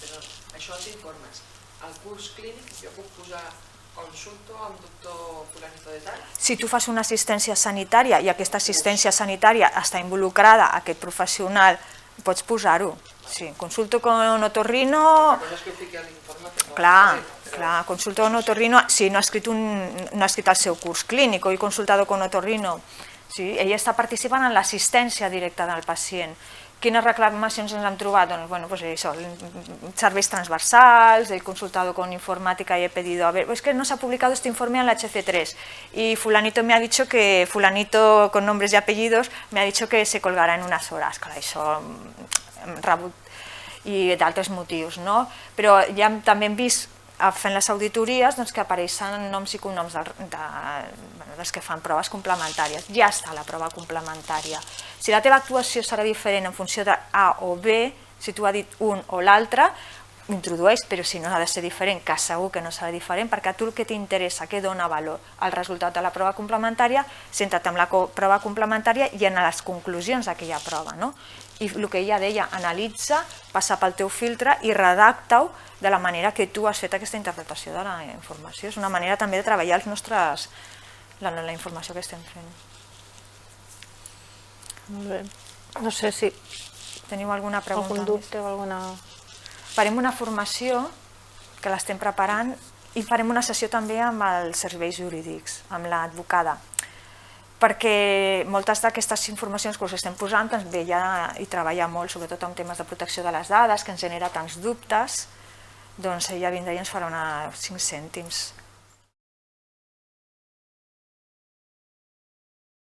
Però això els informes. Al curs clínic jo puc posar consulto amb doctor fulanito de tal? Si tu fas una assistència sanitària i aquesta assistència sanitària està involucrada, aquest professional, pots posar-ho. Sí, consulto con otorrino... La cosa és que ho fiqui a l'informe... Clar, consulto con otorrino, si no ha escrit el seu curs clínic o he consultado con otorrino, ell està participant en l'assistència directa del pacient. Quines reclamacions ens hem trobat? Doncs això, serveis transversals, he consultado con informática y he pedido, es que no se ha publicado este informe en la HC3 y fulanito me ha dicho que, fulanito con nombres y apellidos, me ha dicho que se colgarà en unes hores. Clar, això hem rebut, i d'altres motius, no? Però ja també hem vist, fent les auditories, que apareixen noms i cognoms dels que fan proves complementàries. Ja està la prova complementària. Si la teva actuació serà diferent en funció de A o B, si tu has dit un o l'altre, introdueix, però si no ha de ser diferent, que segur que no serà diferent, perquè a tu el que t'interessa, que dona valor al resultat de la prova complementària, centra't en la prova complementària i en les conclusions d'aquella prova, no? I el que ella deia, analitza, passa pel teu filtre i redacta-ho de la manera que tu has fet aquesta interpretació de la informació. És una manera també de treballar la informació que estem fent. Molt bé. No sé si teniu alguna pregunta algun dubte o alguna... Farem una formació, que l'estem preparant, i farem una sessió també amb els serveis jurídics, amb l'advocada, perquè moltes d'aquestes informacions que us estem posant ens ve ja i treballa molt, sobretot en temes de protecció de les dades, que ens genera tants dubtes, doncs ella vindrà i ens farà 5 cèntims